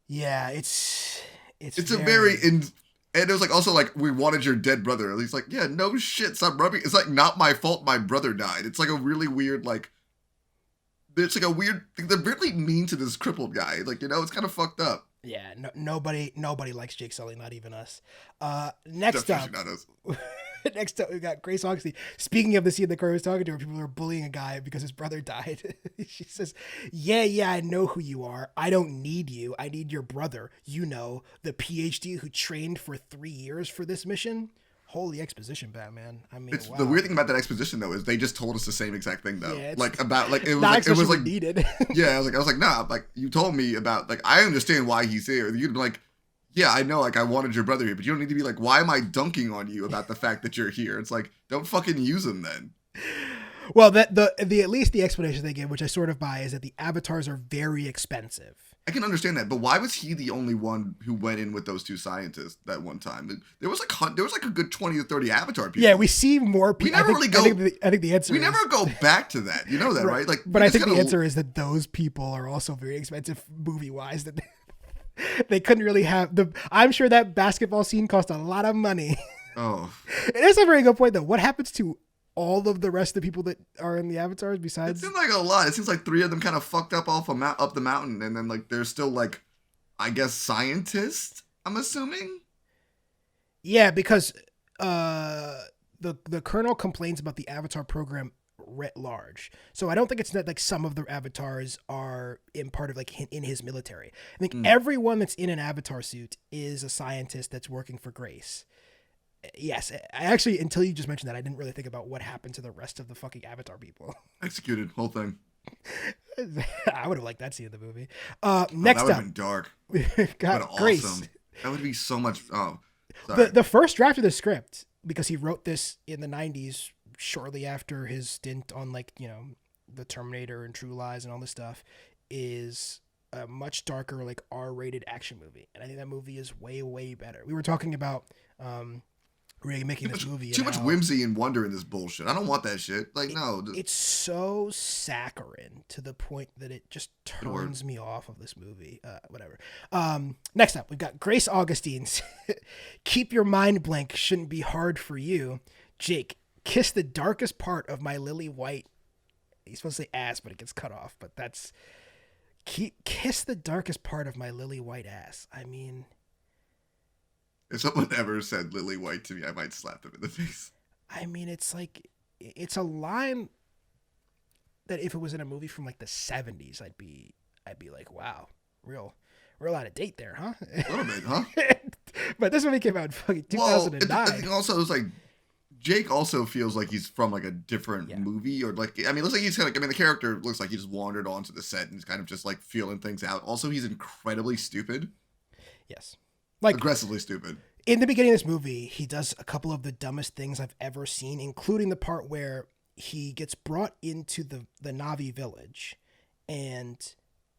Yeah, it's a very and it was like also like, we wanted your dead brother. And he's like, yeah, no shit, stop rubbing. It's like, not my fault my brother died. It's like a really weird like. It's like a weird. They're really mean to this crippled guy. Like, you know, it's kind of fucked up. Yeah, nobody likes Jake Sully, not even us. Next up, not us. Next up, we got Grace Augustine. Speaking of the scene that Corey was talking to, where people are bullying a guy because his brother died. She says, yeah, I know who you are. I don't need you. I need your brother. You know, the PhD who trained for 3 years for this mission. Holy exposition, Batman. I mean, wow. The weird thing about that exposition though is they just told us the same exact thing though. Yeah, it was like needed. Yeah, I was like, nah, like you told me about, like, I understand why he's here. You'd be like, yeah, I know, like I wanted your brother here, but you don't need to be like, why am I dunking on you about the fact that you're here? It's like, don't fucking use him then. Well, the at least the explanation they give, which I sort of buy, is that the avatars are very expensive. I can understand that, but why was he the only one who went in with those 2 scientists that one time? There was like a good 20 to 30 Avatar people. Yeah, we see more people. We never really go. I think the answer. We never go back to that. You know that, right? Like, but I think the answer is that those people are also very expensive movie wise. That they couldn't really have the. I'm sure that basketball scene cost a lot of money. Oh, it is a very good point though. What happens to all of the rest of the people that are in the avatars besides? It seems like a lot. It seems like 3 of them kind of fucked up up the mountain, and then like there's still like, I guess, scientists, I'm assuming. Yeah, because the colonel complains about the avatar program writ large. So I don't think it's that like some of the avatars are in part of like in his military. I think everyone that's in an avatar suit is a scientist that's working for Grace. Yes, I actually, until you just mentioned that, I didn't really think about what happened to the rest of the fucking Avatar people. Executed, whole thing. I would have liked that scene in the movie. that Next would up, have been dark. got Grace. Awesome. That would be so much. Oh, sorry. The first draft of the script, because he wrote this in the 90s, shortly after his stint on like, you know, the Terminator and True Lies and all this stuff, is a much darker, like R-rated action movie, and I think that movie is way better. We were talking about really making this movie. Too much whimsy and wonder in this bullshit. I don't want that shit. Like, no. It's so saccharine to the point that it just turns me off of this movie. Whatever. Next up, we've got Grace Augustine's Keep Your Mind Blank Shouldn't Be Hard for You. Jake, kiss the darkest part of my lily white. He's supposed to say ass, but it gets cut off. But that's kiss the darkest part of my lily white ass. I mean, if someone ever said lily white to me, I might slap them in the face. I mean, it's like, it's a line that if it was in a movie from like the 70s, I'd be like, wow, real out of date there, huh? A little bit, huh? But this movie came out in fucking 2009. Well, also, it's like Jake also feels like he's from like a different movie, or like, I mean, it looks like he's kind of, I mean, the character looks like he just wandered onto the set and is kind of just like feeling things out. Also, he's incredibly stupid. Yes. Like aggressively stupid. In the beginning of this movie, he does a couple of the dumbest things I've ever seen, including the part where he gets brought into the Na'vi village, and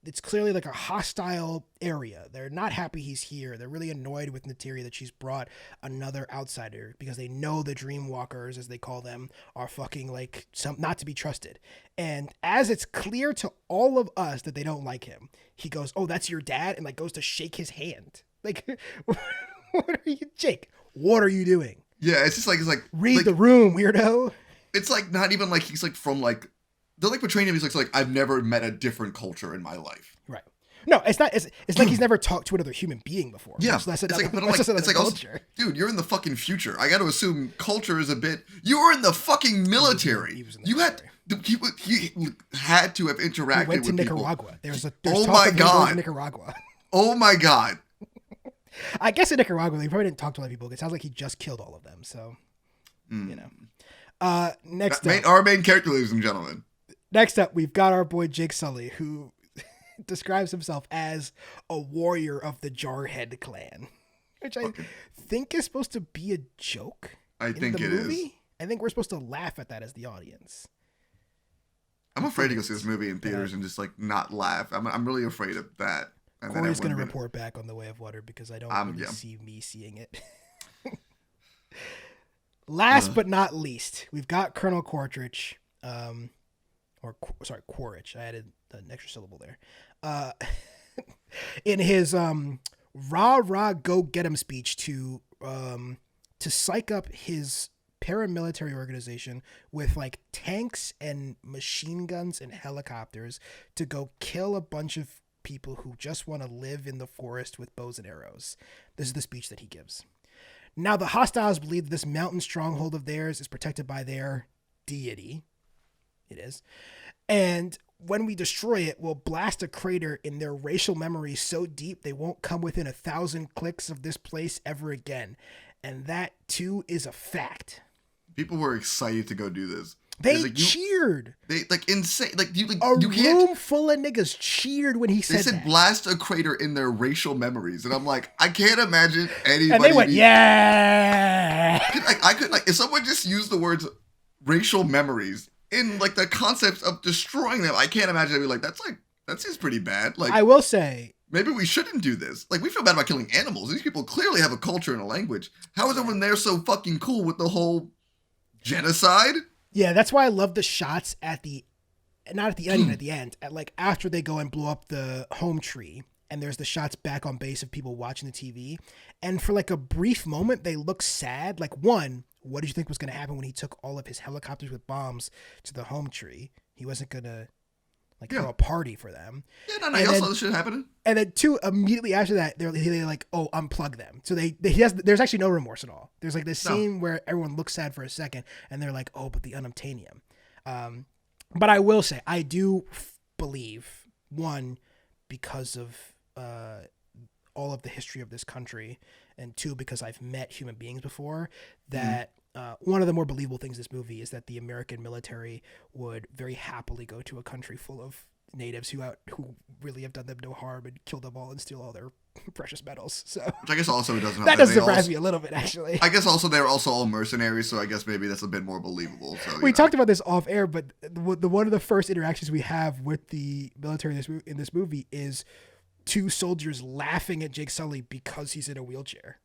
it's clearly like a hostile area. They're not happy he's here. They're really annoyed with Nateri that she's brought another outsider, because they know the Dreamwalkers, as they call them, are fucking like some not to be trusted. And as it's clear to all of us that they don't like him, he goes, "Oh, that's your dad," and like goes to shake his hand. Like, what are you, Jake? What are you doing? Yeah, it's like read like, the room, weirdo. It's like not even like he's like from like, they're like portraying him. He's like I've never met a different culture in my life. Right. No, it's not. It's like he's never talked to another human being before. Yeah. So that's it's another, like, but I'm like, it's like culture. also, dude, you're in the fucking future. I got to assume culture is a bit. You were in the fucking military. He was in the you military. he had to have interacted He went to with Nicaragua. People. There's oh talk my of him god. going to Nicaragua. Oh my god. I guess in Nicaragua they probably didn't talk to a lot of people. It sounds like he just killed all of them. So, you know. Next up, our main character, ladies and gentlemen. Next up, we've got our boy Jake Sully, who describes himself as a warrior of the Jarhead clan, which I think is supposed to be a joke. I think it is. I think we're supposed to laugh at that as the audience. I'm afraid to go see this movie in theaters and just like not laugh. I'm really afraid of that. And Corey's going to report back on The Way of Water because I don't really see me seeing it. Last but not least, we've got Colonel Quaritch, Quaritch. I added an extra syllable there. In his rah go get 'em speech to psych up his paramilitary organization with like tanks and machine guns and helicopters to go kill a bunch of people who just want to live in the forest with bows and arrows. This is the speech that he gives. Now, the hostiles believe that this mountain stronghold of theirs is protected by their deity. It is. And when we destroy it, we'll blast a crater in their racial memory so deep they won't come within 1,000 clicks of this place ever again. And that, too, is a fact. People were excited to go do this. They like, cheered. They like insane. Like you can't. Room full of niggas cheered when he said that. They said blast a crater in their racial memories, and I'm like, I can't imagine anybody. And they went, yeah. I could like if someone just used the words racial memories in like the concept of destroying them. I can't imagine. I'd be like, that seems pretty bad. Like I will say, maybe we shouldn't do this. Like we feel bad about killing animals. These people clearly have a culture and a language. How is it when they're so fucking cool with the whole genocide? Yeah, that's why I love the shots not at the end, even at the end, at like after they go and blow up the home tree, and there's the shots back on base of people watching the TV, and for like a brief moment they look sad. Like, one, what did you think was going to happen when he took all of his helicopters with bombs to the home tree? He wasn't going to like throw a party for them. Yeah, no, you saw this shit happening. And then two, immediately after that, they're like, oh, unplug them. So there's actually no remorse at all. There's like this scene where everyone looks sad for a second, and they're like, oh, but the unobtainium. But I will say, I do believe, one, because of all of the history of this country, and two, because I've met human beings before, that one of the more believable things in this movie is that the American military would very happily go to a country full of natives who really have done them no harm and kill them all and steal all their precious metals. So which I guess also doesn't help. That does surprise me a little bit, actually. I guess also they're also all mercenaries, so I guess maybe that's a bit more believable. So we talked about this off air, but the one of the first interactions we have with the military in this movie is two soldiers laughing at Jake Sully because he's in a wheelchair.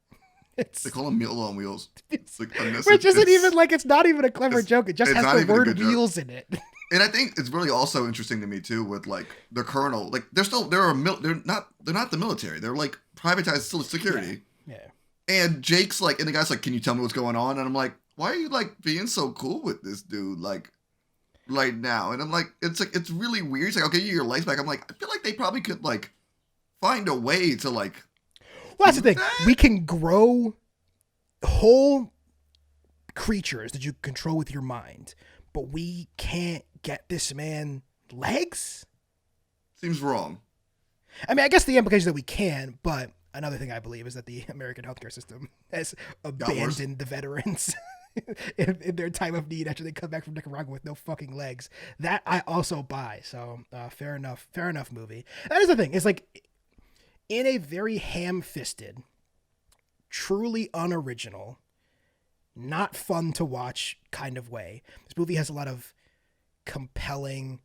They call him Meal on Wheels. Which isn't even like, it's not even a clever joke. It just has the word wheels in it. And I think it's really also interesting to me too with like the colonel. Like they're not the military. They're like privatized security. Yeah. And Jake's like, and the guy's like, "Can you tell me what's going on?" And I'm like, why are you like being so cool with this dude like right now? And I'm like, it's really weird. He's like, I'll give you your legs back. I'm like, I feel like they probably could like find a way to like. Well, that's the thing. that. We can grow whole creatures that you control with your mind, but we can't get this man legs. Seems wrong. I mean, I guess the implication is that we can, but another thing I believe is that the American healthcare system has abandoned the veterans in their time of need after they come back from Nicaragua with no fucking legs. That I also buy. So fair enough movie. That is the thing. It's like in a very ham-fisted, truly unoriginal, not fun to watch kind of way. This movie has a lot of compelling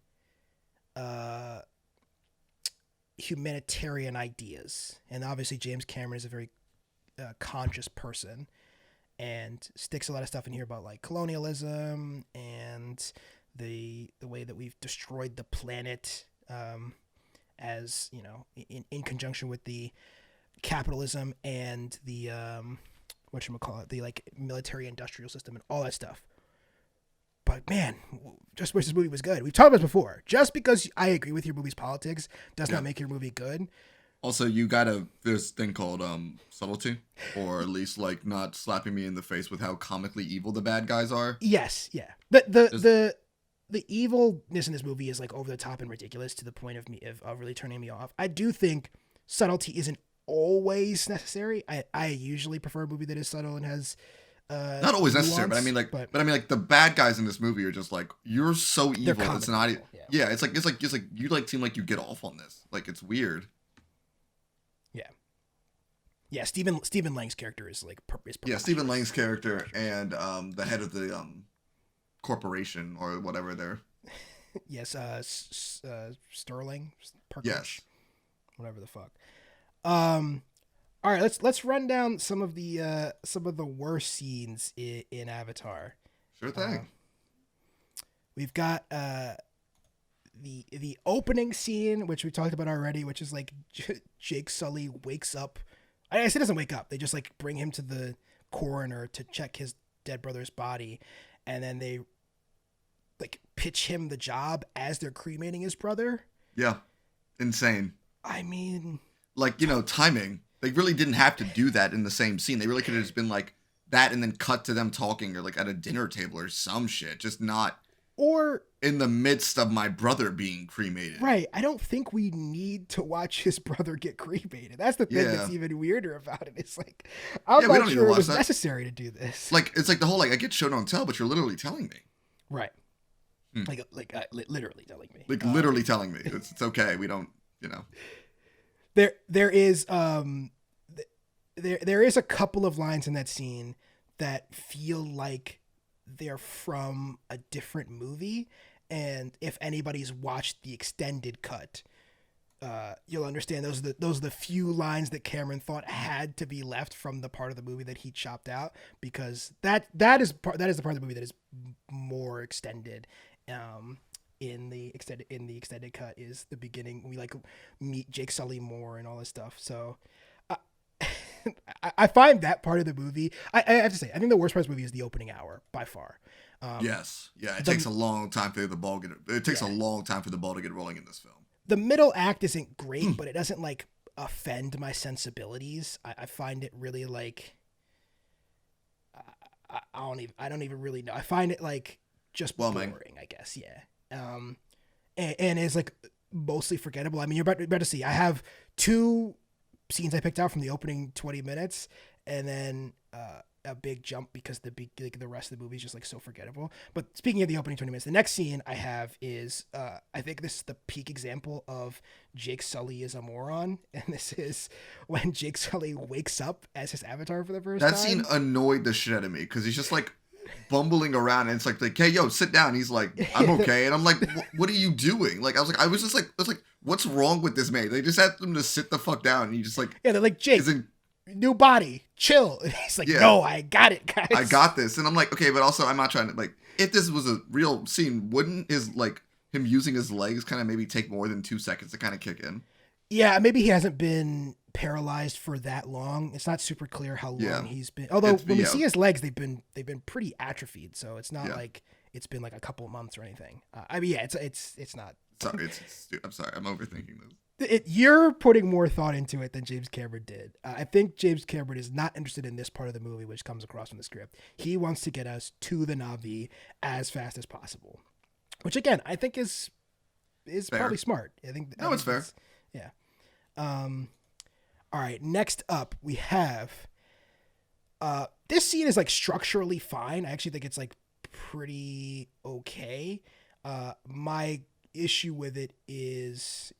humanitarian ideas, and obviously James Cameron is a very conscious person and sticks a lot of stuff in here about like colonialism and the way that we've destroyed the planet, as you know, in conjunction with the capitalism and the whatchamacallit, the like military industrial system and all that stuff. But man, just wish this movie was good. We've talked about this before. Just because I agree with your movie's politics does not make your movie good. Also, you this thing called subtlety, or at least like not slapping me in the face with how comically evil the bad guys are. Yes, yeah. The evilness in this movie is like over the top and ridiculous to the point of really turning me off. I do think subtlety isn't always necessary. I usually prefer a movie that is subtle and has not always necessary, but I mean like the bad guys in this movie are just like, you're so evil. It's not. Yeah, it's like you like seem like you get off on this. Like it's weird. Yeah, Stephen Lang's character is like Stephen Lang's character and the head of the corporation or whatever they're. Yes, Sterling. Perkins, yes. Whatever the fuck. All right, let's run down some of the worst scenes in Avatar. Sure thing. We've got the opening scene, which we talked about already, which is like Jake Sully wakes up. I guess he doesn't wake up. They just like bring him to the coroner to check his dead brother's body, and then they like pitch him the job as they're cremating his brother. Yeah, insane. I mean, like, you know, timing. They really didn't have to do that in the same scene. They really could have just been like that and then cut to them talking or like at a dinner table or some shit. Just not or in the midst of my brother being cremated. Right. I don't think we need to watch his brother get cremated. That's the thing that's even weirder about it. It's like, I'm not sure it was necessary to do this. Like, it's like the whole, like, I get show don't tell, but you're literally telling me. Right. Literally telling me. Like, literally telling me. It's okay. We don't, you know. There is a couple of lines in that scene that feel like they're from a different movie, and if anybody's watched the extended cut, you'll understand those are the few lines that Cameron thought had to be left from the part of the movie that he chopped out, because that is the part of the movie that is more extended. In the extended cut is the beginning. We like meet Jake Sully more and all this stuff. So I find that part of the movie, I have to say, I think the worst part of the movie is the opening hour by far. Yes. Yeah. It takes a long time for the ball a long time for the ball to get rolling in this film. The middle act isn't great, but it doesn't like offend my sensibilities. I find it really like, I don't even really know. I find it like just boring, I guess. Yeah. And it's like mostly forgettable. I mean, you're about to see, I have 2 scenes I picked out from the opening 20 minutes, and then a big jump because the rest of the movie is just like so forgettable. But speaking of the opening 20 minutes, the next scene I have is I think this is the peak example of Jake Sully is a moron, and this is when Jake Sully wakes up as his avatar for the first time. That scene annoyed the shit out of me because he's just like bumbling around, and it's like, hey, yo, sit down. He's like, I'm okay. And I'm like, what are you doing? Like, I was like, what's wrong with this man? They just had him to sit the fuck down. And he just like, they're like, Jake, new body, chill. And he's like, no, I got it, guys. I got this. And I'm like, okay, but also I'm not trying to, like, if this was a real scene, wouldn't his, like, him using his legs kind of maybe take more than 2 seconds to kind of kick in? Yeah, maybe he hasn't been paralyzed for that long. It's not super clear how long Yeah. he's been. Although when we yeah. see his legs, they've been pretty atrophied. So it's not Yeah. like it's been like a couple of months or anything. I mean, yeah, it's not. Sorry, I'm sorry. I'm overthinking this. You're putting more thought into it than James Cameron did. I think James Cameron is not interested in this part of the movie, which comes across from the script. He wants to get us to the Na'vi as fast as possible, which again I think is Fair. probably smart. I think It's fair. Yeah. All right. Next up, we have. This scene is like structurally fine. I actually think it's like pretty okay. My issue with it is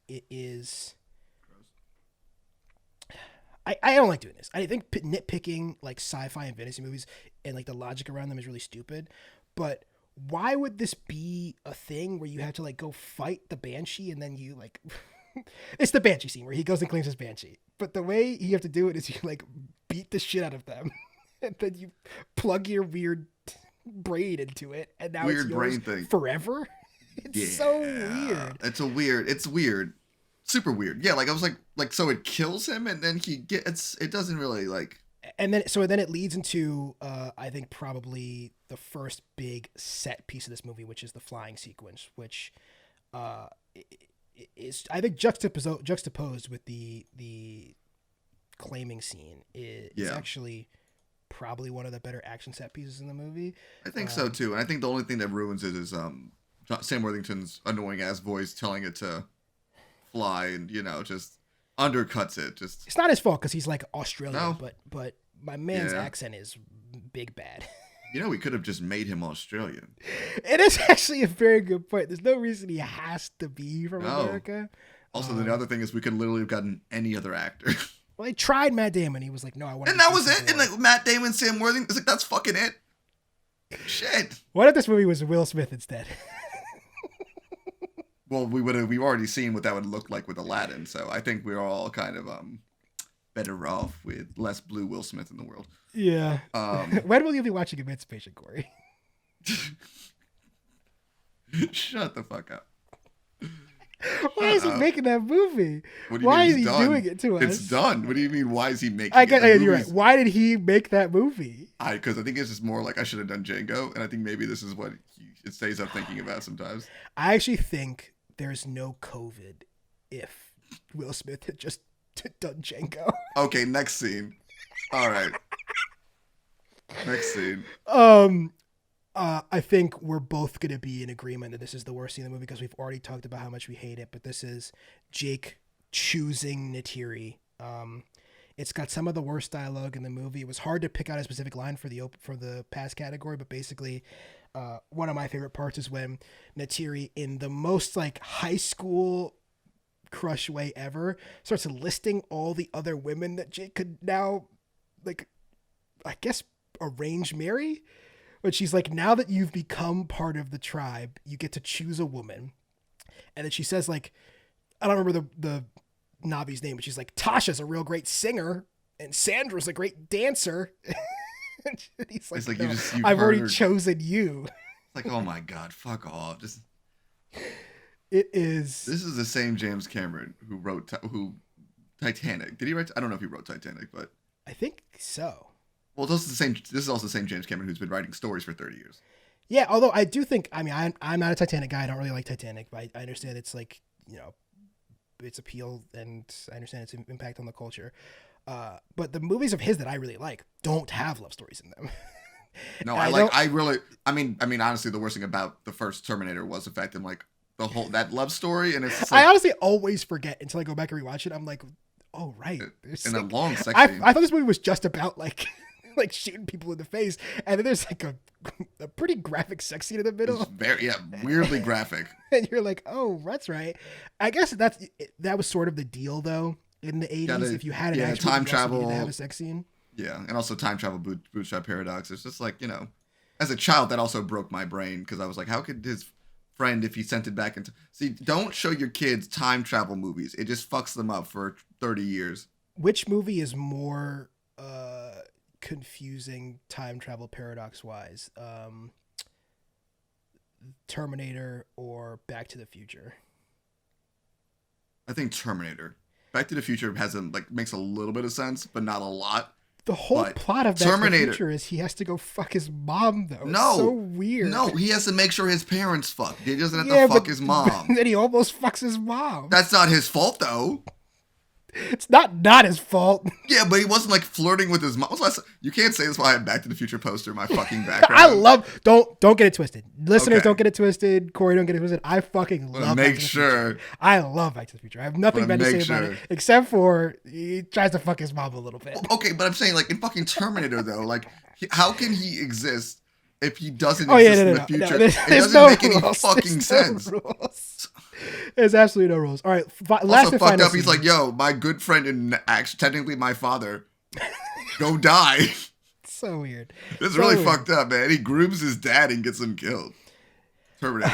I don't like doing this. I think nitpicking like sci-fi and fantasy movies and like the logic around them is really stupid. But why would this be a thing where you have to like go fight the banshee and then you like it's the banshee scene where he goes and claims his banshee. But the way you have to do it is you like beat the shit out of them and then you plug your weird brain into it and now Weird it's yours brain thing. forever. It's so weird. It's weird. Super weird. Yeah, like I was like so it kills him and then he gets it doesn't really like And then it leads into I think probably the first big set piece of this movie, which is the flying sequence, which is I think juxtaposed with the claiming scene. It's actually probably one of the better action set pieces in the movie. I think so too. And I think the only thing that ruins it is Sam Worthington's annoying ass voice telling it to fly and just undercuts it. Just it's not his fault because he's like Australian, No. but my man's accent is big bad. We could have just made him Australian. It is actually a very good point. There's no reason he has to be from America. Also, the other thing is we could literally have gotten any other actor. Well, they tried Matt Damon. He was like, "No, I want." And that was it. And like Matt Damon, Sam Worthington, it's like that's fucking it. Shit. What if this movie was Will Smith instead? Well, we've already seen what that would look like with Aladdin, so I think we're all kind of better off with less blue Will Smith in the world. Yeah. When will you be watching Emancipation, Corey? Shut the fuck up. Why is he making that movie? What do you Why mean is he it's done? doing it to us? It's done. What do you mean? Why is he making I it? get. That You're right. movie's- Why did he make that movie? Because I think it's just more like I should have done Django, and I think maybe this is what it stays up thinking about sometimes. I actually think there's no COVID if Will Smith had just done Django. Okay, next scene. All right. Next scene. I think we're both going to be in agreement that this is the worst scene in the movie because we've already talked about how much we hate it, but this is Jake choosing Neytiri. It's got some of the worst dialogue in the movie. It was hard to pick out a specific line for the pass category, but basically one of my favorite parts is when Neytiri, in the most like high school crush way ever, starts listing all the other women that Jake could now, like, I guess, arrange marry. But she's like, now that you've become part of the tribe, you get to choose a woman. And then she says, like, I don't remember the Navi's name, but she's like, Tasha's a real great singer and Sandra's a great dancer. And he's like, It's like no, you've I've already heard her. chosen you. Like, oh my god, fuck off. It is. This is the same James Cameron who wrote Titanic. Did he write? I don't know if he wrote Titanic, but I think so. well, this is also the same James Cameron who's been writing stories for 30 years. Yeah, although I do think, I mean, I'm not a Titanic guy. I don't really like Titanic, but I understand it's like, its appeal and I understand its impact on the culture. But the movies of his that I really like don't have love stories in them. No, I mean, honestly, the worst thing about the first Terminator was the fact that like that love story, and it's just like, I honestly always forget until I go back and rewatch it. I'm like, oh right, there's in like, a long sex I scene. thought this movie was just about like like shooting people in the face, and then there's like a pretty graphic sex scene in the middle, It's weirdly graphic. and you're like, oh, that's right. I guess that was sort of the deal though in the 80s. If you had an action time movie, you also travel, needed to have a sex scene. Yeah, and also time travel bootstrap paradox. It's just like, as a child, that also broke my brain because I was like, how could his friend, if he sent it back into... See, don't show your kids time travel movies. It just fucks them up for 30 years. Which movie is more confusing time travel paradox wise? Terminator or Back to the Future? I think Terminator. Back to the Future makes a little bit of sense, but not a lot. The whole But plot of Back Terminator- to the Future is he has to go fuck his mom, though. No, It's so weird. No, he has to make sure his parents fuck. He doesn't have Yeah, to fuck but- his mom. Then he almost fucks his mom. That's not his fault, though. It's not his fault. Yeah, but he wasn't like flirting with his mom. You can't say this while I have Back to the Future poster in my fucking background. I love. Don't get it twisted. Listeners, Okay. don't get it twisted. Corey, don't get it twisted. I fucking Wanna love. make Back to the sure. Future. I love Back to the Future. I have nothing Wanna bad to say make about sure. it except for he tries to fuck his mom a little bit. Okay, but I'm saying like in fucking Terminator though, like how can he exist if he doesn't Oh yeah, exist no, in no, the future? no. There's It doesn't no make any rules. fucking There's sense. No rules. There's absolutely no rules. All right, last Also and fucked final up. He's scene. like, yo, my good friend and actually technically my father, go die. So weird. This is So really weird. fucked up, man. He grooms his dad and gets him killed. Terminator.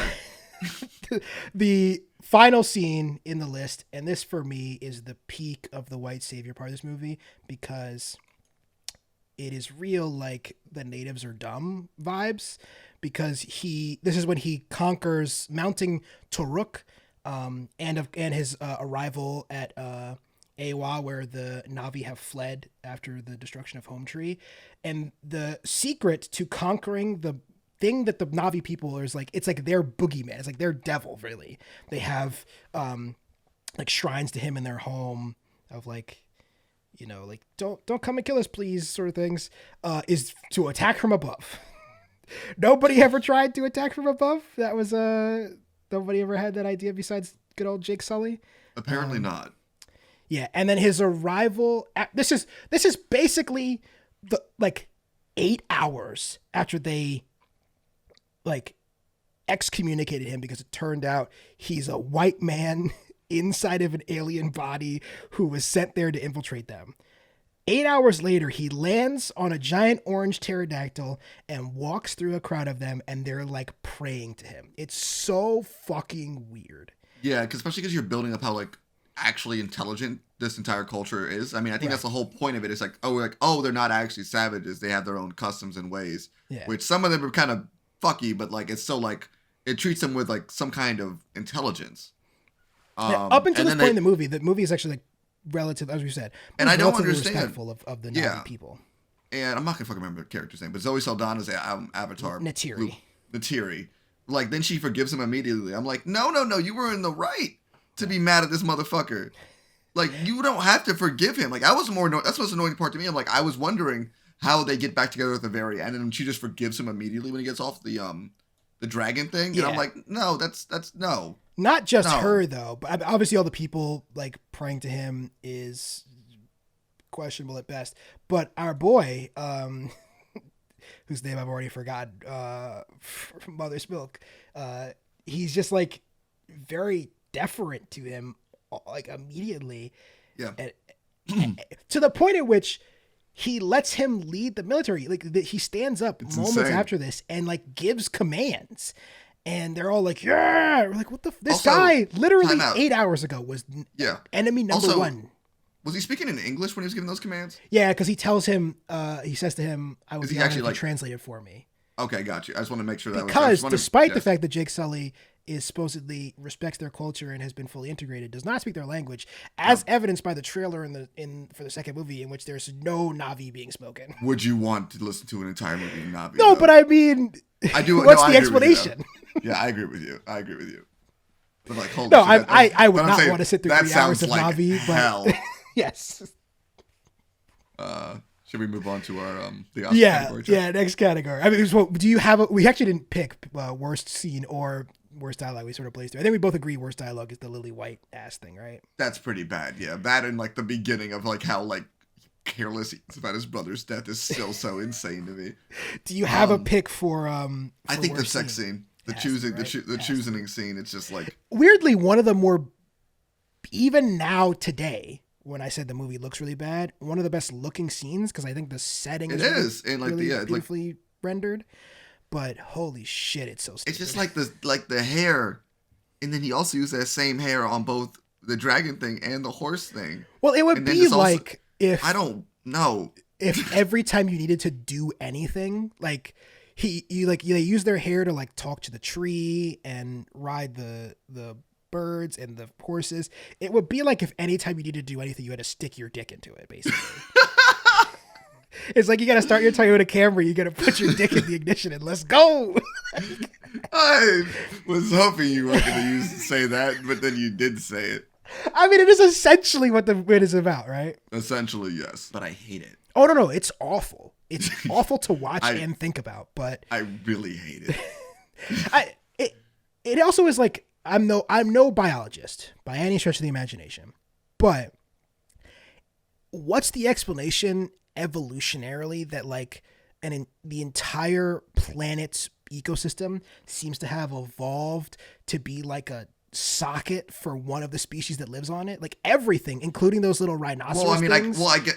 The final scene in the list, and this for me is the peak of the white savior part of this movie because it is real like the natives are dumb vibes, because this is when he conquers mounting Toruk, and his arrival at Awa, where the Na'vi have fled after the destruction of Home Tree. And the secret to conquering the thing that the Na'vi people is like, it's like their boogeyman. It's like their devil, really. They have like shrines to him in their home of like, you know, like don't come and kill us, please, sort of things. Is to attack from above. Nobody ever tried to attack from above. That was nobody ever had that idea besides good old Jake Sully. Apparently not. Yeah, and then his arrival. This is basically the 8 hours after they like excommunicated him, because it turned out he's a white man inside of an alien body who was sent there to infiltrate them. 8 hours later, he lands on a giant orange pterodactyl and walks through a crowd of them, and they're like praying to him. It's so fucking weird. Yeah, especially because you're building up how like actually intelligent this entire culture is. I mean, I think that's the whole point of it. It's like, they're not actually savages. They have their own customs and ways, which some of them are kind of fucky, but like it's still like it treats them with like some kind of intelligence. Up until this point in the movie is actually like relative, as we said, and I don't relatively understand respectful of the Na'vi people. And I'm not gonna fucking remember the character's name, but Zoe Saldana's avatar, Natiri. Like then she forgives him immediately. I'm like, no, you were in the right to be mad at this motherfucker. Like you don't have to forgive him. Like that's what's annoying part to me. I'm like, I was wondering how they get back together at the very end, and she just forgives him immediately when he gets off the dragon thing. And I'm like, no, that's no. Not just her though, but obviously all the people like praying to him is questionable at best. But our boy, whose name I've already forgotten, from Mother's Milk, he's just like very deferent to him, like immediately. Yeah. And, to the point at which he lets him lead the military. Like he stands up moments insane. after this and like gives commands. And they're all like, yeah. We're like, what the? This Also, guy literally time out. 8 hours ago was enemy number Also, one. Was he speaking in English when he was giving those commands? Yeah, because he tells him, he says to him, I was Is he the honor actually, if you like- translate it for me. Okay, got you. I just want to make sure that Because was despite the fact that Jake Sully is supposedly respects their culture and has been fully integrated, does not speak their language, as evidenced by the trailer for the second movie, in which there's no Na'vi being spoken. Would you want to listen to an entire movie in Na'vi? No, though? but I mean, I do. what's no, the I agree with you, explanation? though. Yeah, I agree with you. But like, holy No, shit, I would but I'm not saying want to sit through that 3 hours sounds of like Na'vi, hell. but yes. Should we move on to our the Oscar Yeah, category? Jeff? yeah. Next category. I mean, so do you have? We actually didn't pick worst scene or worst dialogue. We sort of placed through. I think we both agree worst dialogue is the Lily White ass thing, right? That's pretty bad. Yeah, that and like the beginning of like how like careless he is about his brother's death is still so insane to me. Do you have a pick for? I think the worst sex scene, the choosing, the choosing scene. It's just like weirdly one of the more, even now today, when I said the movie looks really bad, one of the best looking scenes, because I think the setting it is really, is, and like really like beautifully rendered. But holy shit, it's so stupid. it's just like the hair, and then he also used that same hair on both the dragon thing and the horse thing. Well, it would And then be this also- like if I don't know. if every time you needed to do anything, like they use their hair to like talk to the tree and ride the birds and the horses. It would be like if anytime you need to do anything, you had to stick your dick into it, basically. It's like you got to start your Toyota Camry, you got to put your dick in the ignition and let's go. I was hoping you weren't going to say that, but then you did say it. I mean, it is essentially what the win is about, right? Essentially, yes. But I hate it. Oh, no, it's awful. It's awful to watch and think about, but I really hate it. It also is like, I'm no biologist by any stretch of the imagination, but what's the explanation evolutionarily that like the entire planet's ecosystem seems to have evolved to be like a socket for one of the species that lives on it? Like everything, including those little rhinoceros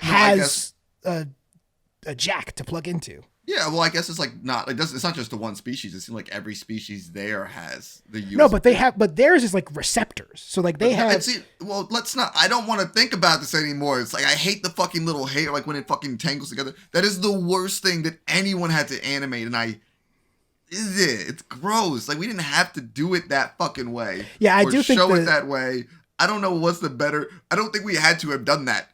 has a jack to plug into. Yeah, well, I guess it's like it's not just the one species. It seems like every species there has the use. No, but theirs is like receptors. So like they have. Well, let's not. I don't want to think about this anymore. It's like I hate the fucking little hair, like when it fucking tangles together. That is the worst thing that anyone had to animate, and it's gross. Like we didn't have to do it that fucking way. Yeah, I do think show it that way. I don't know what's the better. I don't think we had to have done that.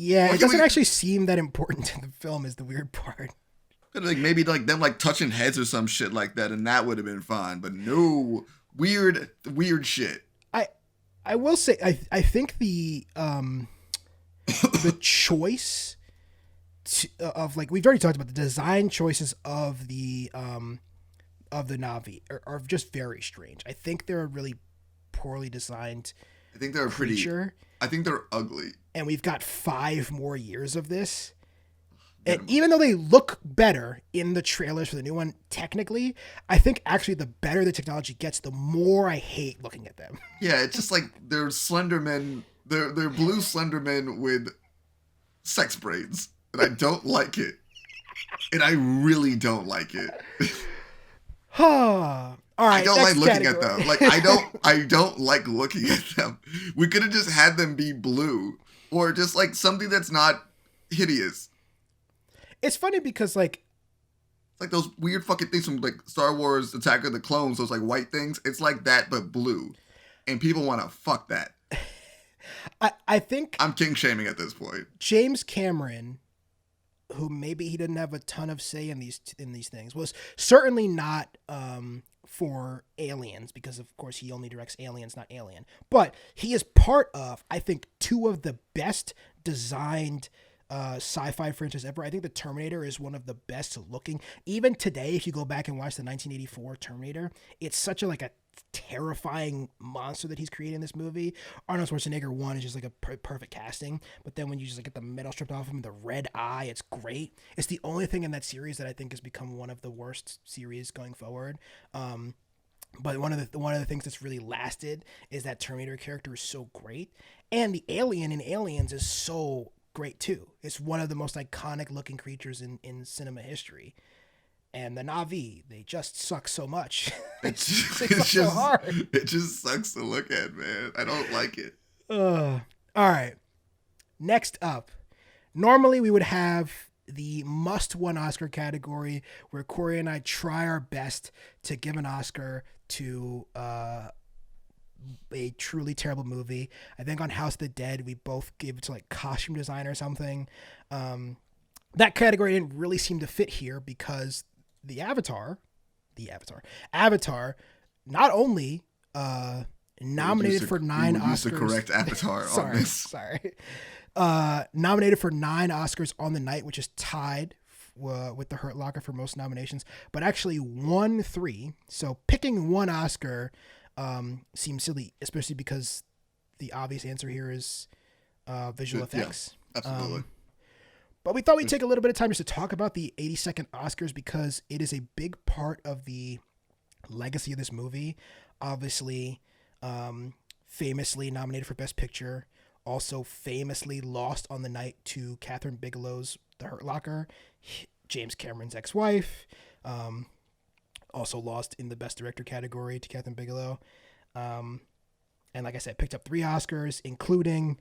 Yeah, it doesn't actually seem that important to the film is the weird part. Like maybe like them like touching heads or some shit like that, and that would have been fine. But no, weird shit. I will say I think the choice of like we've already talked about the design choices of the Na'vi are just very strange. I think they're a really poorly designed. I think they're creature. I think they're ugly. And we've got 5 more years of this. And even though they look better in the trailers for the new one, technically, I think actually the better the technology gets, the more I hate looking at them. Yeah, it's just like they're Slendermen. They're blue Slendermen with sex braids. And I don't like it. And I really don't like it. All right, I don't like looking at them. Like I don't like looking at them. We could have just had them be blue or just like something that's not hideous. It's funny because like those weird fucking things from like Star Wars Attack of the Clones, those like white things. It's like that but blue. And people want to fuck that. I think I'm king shaming at this point. James Cameron, who maybe he didn't have a ton of say in these things, was certainly not for Aliens, because of course he only directs Aliens, not Alien. But he is part of, I think, 2 of the best designed sci-fi franchise ever. I think the Terminator is one of the best looking. Even today, if you go back and watch the 1984 Terminator, it's such a terrifying monster that he's creating in this movie. Arnold Schwarzenegger 1 is just like a perfect casting, but then when you just like get the metal stripped off him, the red eye, it's great. It's the only thing in that series that I think has become one of the worst series going forward. But one of the things that's really lasted is that Terminator character is so great, and the alien in Aliens is so great too. It's one of the most iconic looking creatures in cinema history. And the Na'vi, they just suck so much. It's just so hard. It just sucks to look at, man. I don't like it. All right. Next up, normally we would have the must-win Oscar category where Corey and I try our best to give an Oscar to a truly terrible movie. I think on House of the Dead, we both gave it to like costume design or something. That category didn't really seem to fit here because Avatar, not only nominated for 9 Oscars. Use the correct Avatar on this. Sorry. Nominated for 9 Oscars on the night, which is tied with The Hurt Locker for most nominations, but actually won 3. So picking one Oscar seems silly, especially because the obvious answer here is visual effects. Yeah, absolutely. But we thought we'd take a little bit of time just to talk about the 82nd Oscars because it is a big part of the legacy of this movie. Obviously, famously nominated for Best Picture, also famously lost on the night to Catherine Bigelow's The Hurt Locker, James Cameron's ex-wife. Also lost in the Best Director category to Catherine Bigelow. And like I said, picked up 3 Oscars, including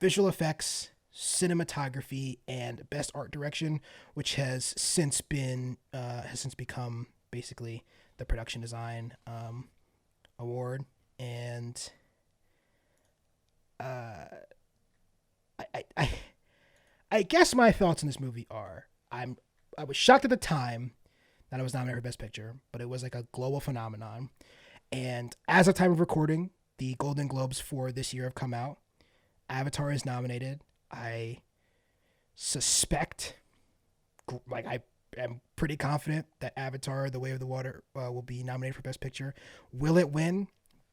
visual effects, cinematography, and Best Art Direction, which has since become basically the production design award. and I guess my thoughts on this movie are I was shocked at the time that it was nominated for Best Picture, but it was like a global phenomenon. And as of time of recording, the Golden Globes for this year have come out. Avatar is nominated. I suspect, like I am pretty confident that Avatar: The Way of the Water will be nominated for Best Picture. Will it win?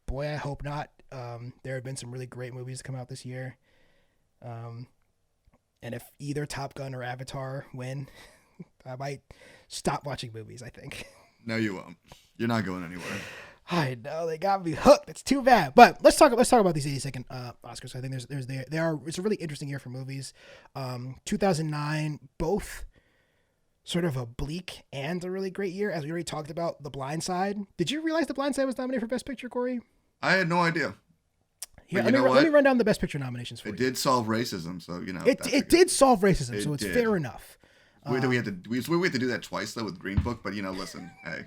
Boy, I hope not. There have been some really great movies come out this year. And if either Top Gun or Avatar win, I might stop watching movies, I think. No, you won't. You're not going anywhere. I know, they got me hooked. It's too bad. But let's talk about these 82nd Oscars. I think it's a really interesting year for movies. 2009, both sort of a bleak and a really great year. As we already talked about, The Blind Side. Did you realize The Blind Side was nominated for Best Picture, Corey? I had no idea. Here, let me run down the Best Picture nominations for you. It did solve racism, so it did solve racism, so it's fair enough. We had to do that twice though with Green Book, but listen, hey.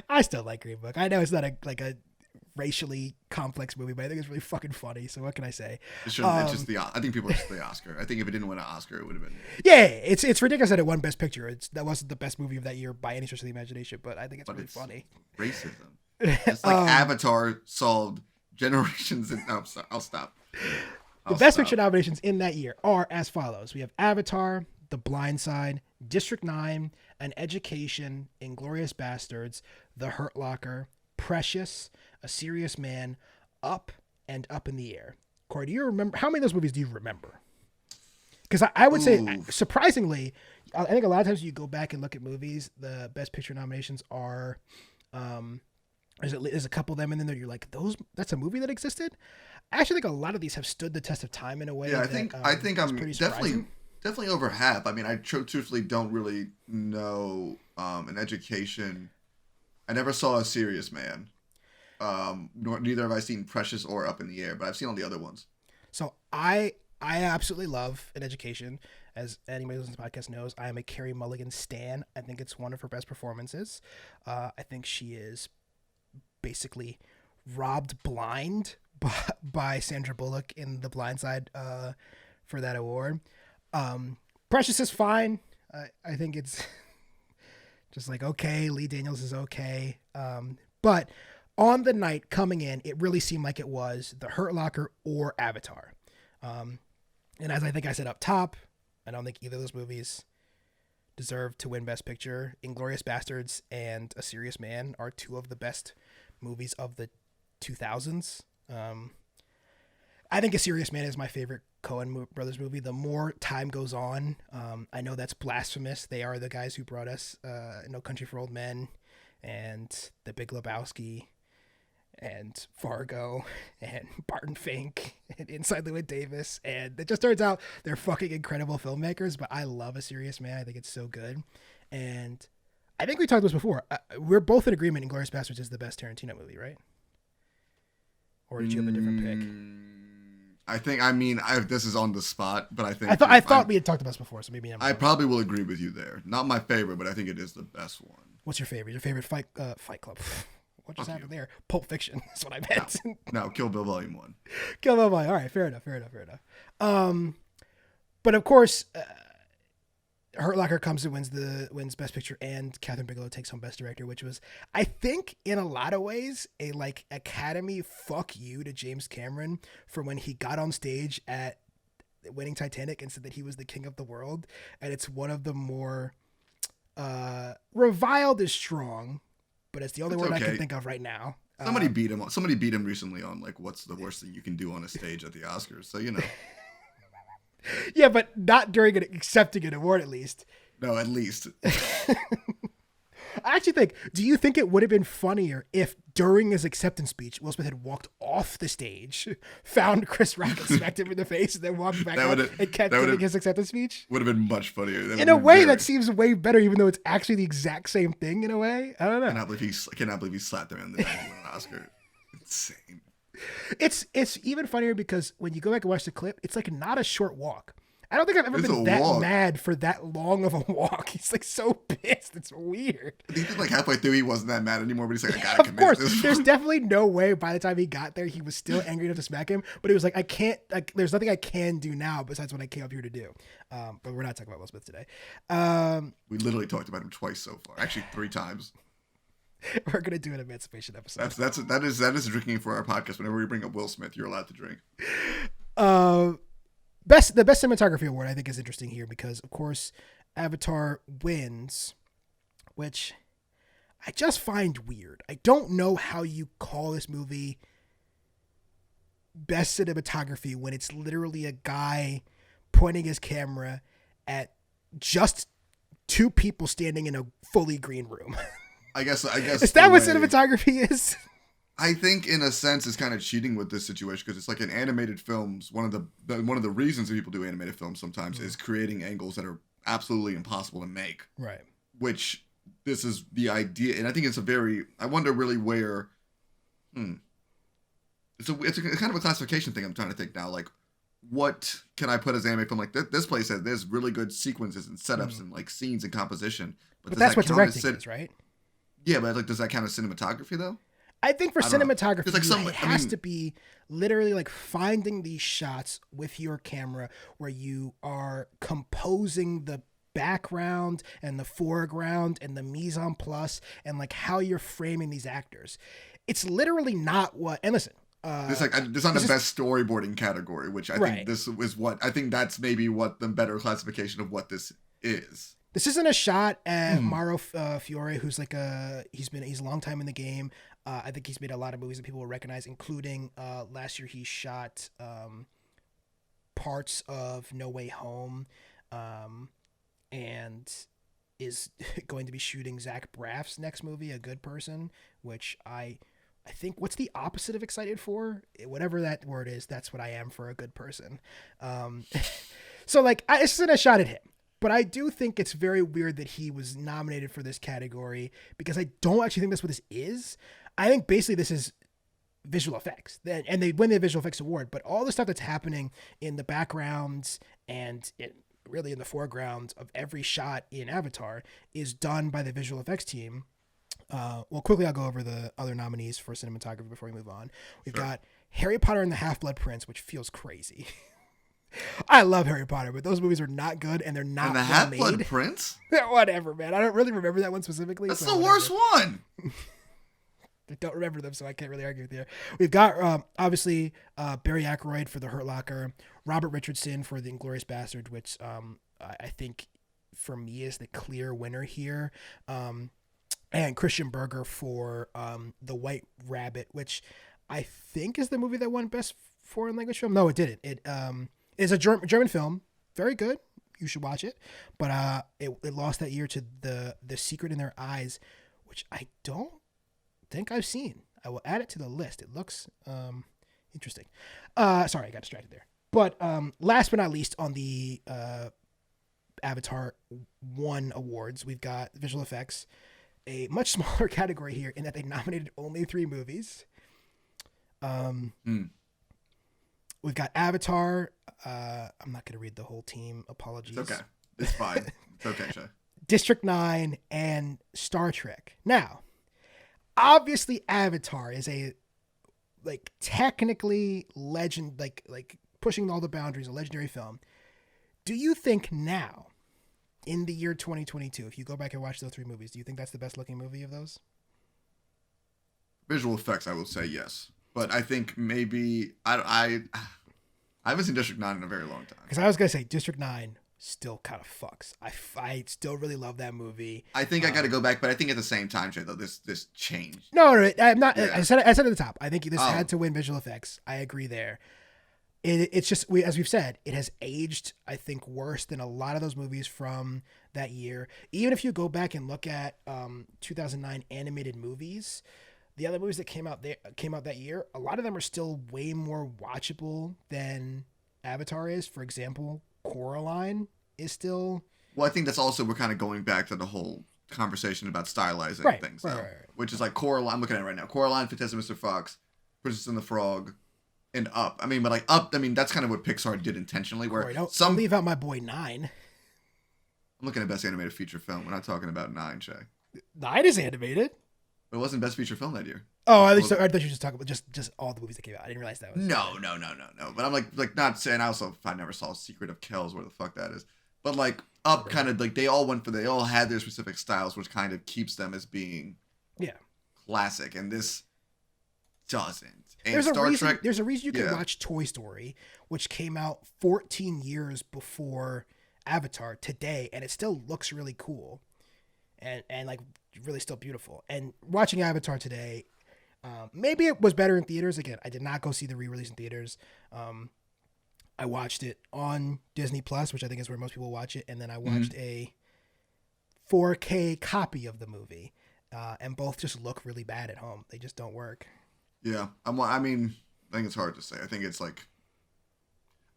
I still like Green Book. I know it's not a racially complex movie, but I think it's really fucking funny. So what can I say? It's just I think people are just the Oscar. I think if it didn't win an Oscar, it would have been. Yeah, it's ridiculous that it won Best Picture. That wasn't the best movie of that year by any stretch of the imagination, but I think it's really funny. Racism. It's like Avatar solved generations. I'll stop. The Best Picture nominations in that year are as follows: we have Avatar, The Blind Side, District 9, An Education, Inglourious Bastards, The Hurt Locker, Precious, A Serious Man, Up, and Up in the Air. Corey, do you remember how many of those movies do you remember? Because I would say, surprisingly, I think a lot of times you go back and look at movies, the Best Picture nominations are, there's a couple of them, and then you're like, that's a movie that existed. I actually think a lot of these have stood the test of time in a way. Yeah, I think I'm definitely over half. I mean, I truthfully don't really know An Education. I never saw A Serious Man. Neither have I seen Precious or Up in the Air, but I've seen all the other ones. So I absolutely love An Education. As anybody who listens to the podcast knows, I am a Carey Mulligan stan. I think it's one of her best performances. I think she is basically robbed blind by Sandra Bullock in The Blind Side for that award. Precious is fine. I think it's just like, okay, Lee Daniels is okay. But on the night coming in, it really seemed like it was The Hurt Locker or Avatar. And as I think I said up top, I don't think either of those movies deserve to win Best Picture. Inglourious Bastards and A Serious Man are two of the best movies of the 2000s. I think A Serious Man is my favorite Coen Brothers movie. The more time goes on, I know that's blasphemous. They are the guys who brought us No Country for Old Men and The Big Lebowski and Fargo and Barton Fink and Inside Llewyn Davis. And it just turns out they're fucking incredible filmmakers, but I love A Serious Man. I think it's so good. And I think we talked about this before. We're both in agreement Inglourious Bastards is the best Tarantino movie, right? Or did you have a different pick? This is on the spot, but I think I thought we had talked about this before, so maybe I probably will agree with you there. Not my favorite, but I think it is the best one. What's your favorite? Your favorite Fight Club? What just happened there? Pulp Fiction. That's what I meant. No, Kill Bill Volume 1. Kill Bill Volume. All right, fair enough. But of course, Hurt Locker comes and wins Best Picture, and Catherine Bigelow takes home Best Director, which was, I think, in a lot of ways, a like Academy fuck you to James Cameron for when he got on stage at winning Titanic and said that he was the king of the world. And it's one of the more reviled is strong, but it's the only word I can think of right now. Somebody beat him. Somebody beat him recently on like what's the worst thing you can do on a stage at the Oscars. So Yeah, but not during accepting an award, at least. No, at least. I actually think, do you think it would have been funnier if during his acceptance speech, Will Smith had walked off the stage, found Chris Rock and smacked him in the face, and then walked back up and kept giving his acceptance speech? Would have been much funnier. In a way, that seems way better, even though it's actually the exact same thing in a way. I don't know. I cannot believe he slapped him in the neck and won an Oscar. Insane. It's even funnier because when you go back and watch the clip, it's like not a short walk. I don't think I've ever It's been a that walk. mad for that long of a walk. He's like so pissed. It's weird. He did like halfway through, he wasn't that mad anymore, but he's like, I gotta Of commit course, this. there's definitely no way by the time he got there he was still angry enough to smack him. But he was like, I can't. Like, there's nothing I can do now besides what I came up here to do. But we're not talking about Will Smith today. We literally talked about him twice so far. Actually, 3 times. We're gonna do an emancipation episode. That is drinking for our podcast. Whenever we bring up Will Smith, you're allowed to drink. The best cinematography award I think is interesting here because of course Avatar wins, which I just find weird. I don't know how you call this movie best cinematography when it's literally a guy pointing his camera at just 2 people standing in a fully green room. I guess Is that what cinematography is? I think in a sense it's kind of cheating with this situation because it's like in animated films, one of the reasons that people do animated films sometimes is creating angles that are absolutely impossible to make. Right. Which this is the idea, and I think it's I wonder really where. It's a kind of a classification thing I'm trying to think now. Like, what can I put as anime film? Like this place has there's really good sequences and setups and like scenes and composition. But that's what directing is, right? Yeah, but like, does that count as cinematography though? I think for cinematography, like it has to be literally like finding these shots with your camera where you are composing the background and the foreground and the mise en place and like how you're framing these actors. It's literally not what. And listen, this on the best storyboarding category, which I think this is what I think that's maybe what the better classification of what this is. This isn't a shot at Mauro Fiore, who's like he's a long time in the game. I think he's made a lot of movies that people will recognize, including last year he shot parts of No Way Home, and is going to be shooting Zach Braff's next movie, A Good Person, which I think what's the opposite of excited for? Whatever that word is, that's what I am for A Good Person. So like, this isn't a shot at him. But I do think it's very weird that he was nominated for this category because I don't actually think that's what this is. I think basically this is visual effects, and they win the visual effects award. But all the stuff that's happening in the backgrounds and really in the foreground of every shot in Avatar is done by the visual effects team. Well, quickly I'll go over the other nominees for cinematography before we move on. We've got Harry Potter and the Half-Blood Prince, which feels crazy. I love Harry Potter, but those movies are not good and they're not and the well Half-Blood made. Prince? Whatever, man. I don't really remember that one specifically. That's so the worst one. I don't remember them, so I can't really argue with you. We've got obviously Barry Ackroyd for The Hurt Locker, Robert Richardson for The Inglourious Bastard, which I think for me is the clear winner here, and Christian Berger for The White Rabbit, which I think is the movie that won Best Foreign Language Film. No, it didn't. It is a German film, very good. You should watch it, but it lost that year to the Secret in Their Eyes, which I don't think I've seen. I will add it to the list. It looks interesting. Sorry, I got distracted there. But last but not least, on the Avatar 1 awards, we've got visual effects, a much smaller category here in that they nominated only 3 movies. We've got Avatar. I'm not going to read the whole team. Apologies. It's okay. It's fine. It's okay, Shay. District 9 and Star Trek. Now, obviously Avatar is a like technically legend, like pushing all the boundaries, a legendary film. Do you think now, in the year 2022, if you go back and watch those 3 movies, do you think that's the best looking movie of those? Visual effects, I will say yes. But I think maybe I haven't seen District 9 in a very long time. Because I was gonna say District 9 still kind of fucks. I still really love that movie. I think I got to go back, but I think at the same time, Jay, though this changed. No, I'm not. Yeah. I said at the top. I think this had to win visual effects. I agree there. It's just as we've said, it has aged, I think, worse than a lot of those movies from that year. Even if you go back and look at 2009 animated movies, the other movies that came out that year, a lot of them are still way more watchable than Avatar is. For example, Coraline is still. Well, I think that's also we're kind of going back to the whole conversation about stylizing things, though, right. which is like Coraline. I'm looking at it right now. Coraline, Fantastic Mr. Fox, Princess and the Frog, and Up. I mean, but like Up, I mean, that's kind of what Pixar did intentionally. Where Corey, don't some, leave out my boy 9. I'm looking at best animated feature film. We're not talking about 9, Shay. 9 is animated. But it wasn't best feature film that year. Oh, I thought you were just talking about just all the movies that came out. I didn't realize that was No. But I'm like not saying. I never saw Secret of Kells, where the fuck that is. But like Up, kind of like they all had their specific styles, which kind of keeps them as being classic. And this doesn't. And There's Star Trek. There's a reason you can watch Toy Story, which came out 14 years before Avatar today, and it still looks really cool, and like really still beautiful. And watching Avatar today, maybe it was better in theaters. Again, I did not go see the re-release in theaters. I watched it on Disney Plus, which I think is where most people watch it, and then I watched a 4K copy of the movie, and both just look really bad at home. They just don't work. Yeah, I think it's hard to say. I think it's like,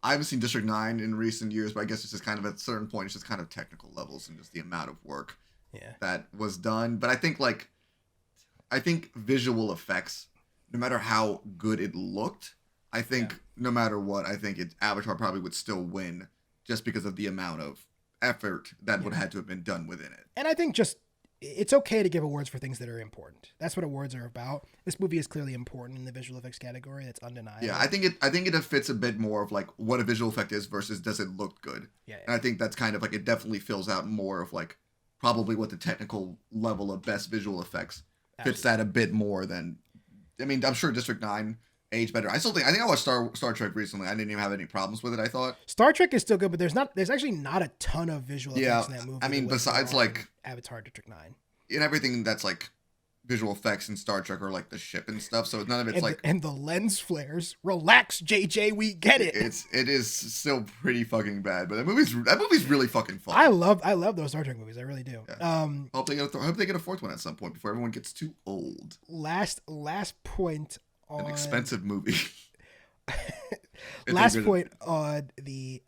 I haven't seen District 9 in recent years, but I guess it's just kind of at a certain point, it's just kind of technical levels and just the amount of work that was done. But I think visual effects, no matter how good it looked, I think no matter what, I think Avatar probably would still win just because of the amount of effort that would have had to have been done within it. And I think just, it's okay to give awards for things that are important. That's what awards are about. This movie is clearly important in the visual effects category. That's undeniable. Yeah, I think it fits a bit more of like what a visual effect is versus does it look good. Yeah. And I think that's kind of like, it definitely fills out more of like probably what the technical level of best visual effects fits that a bit more than, I mean, I'm sure District 9 aged better. I think I watched Star Trek recently. I didn't even have any problems with it, I thought. Star Trek is still good, but there's actually not a ton of visual effects in that movie. I mean, besides like Avatar, District 9. And everything that's like visual effects in Star Trek are like the ship and stuff, so none of it's and the lens flares. Relax, JJ, we get it. It is still pretty fucking bad, but that movie's really fucking fun. I love those Star Trek movies. I really do. Yeah. I hope they get a fourth one at some point before everyone gets too old. Last point on an expensive movie. Last point on the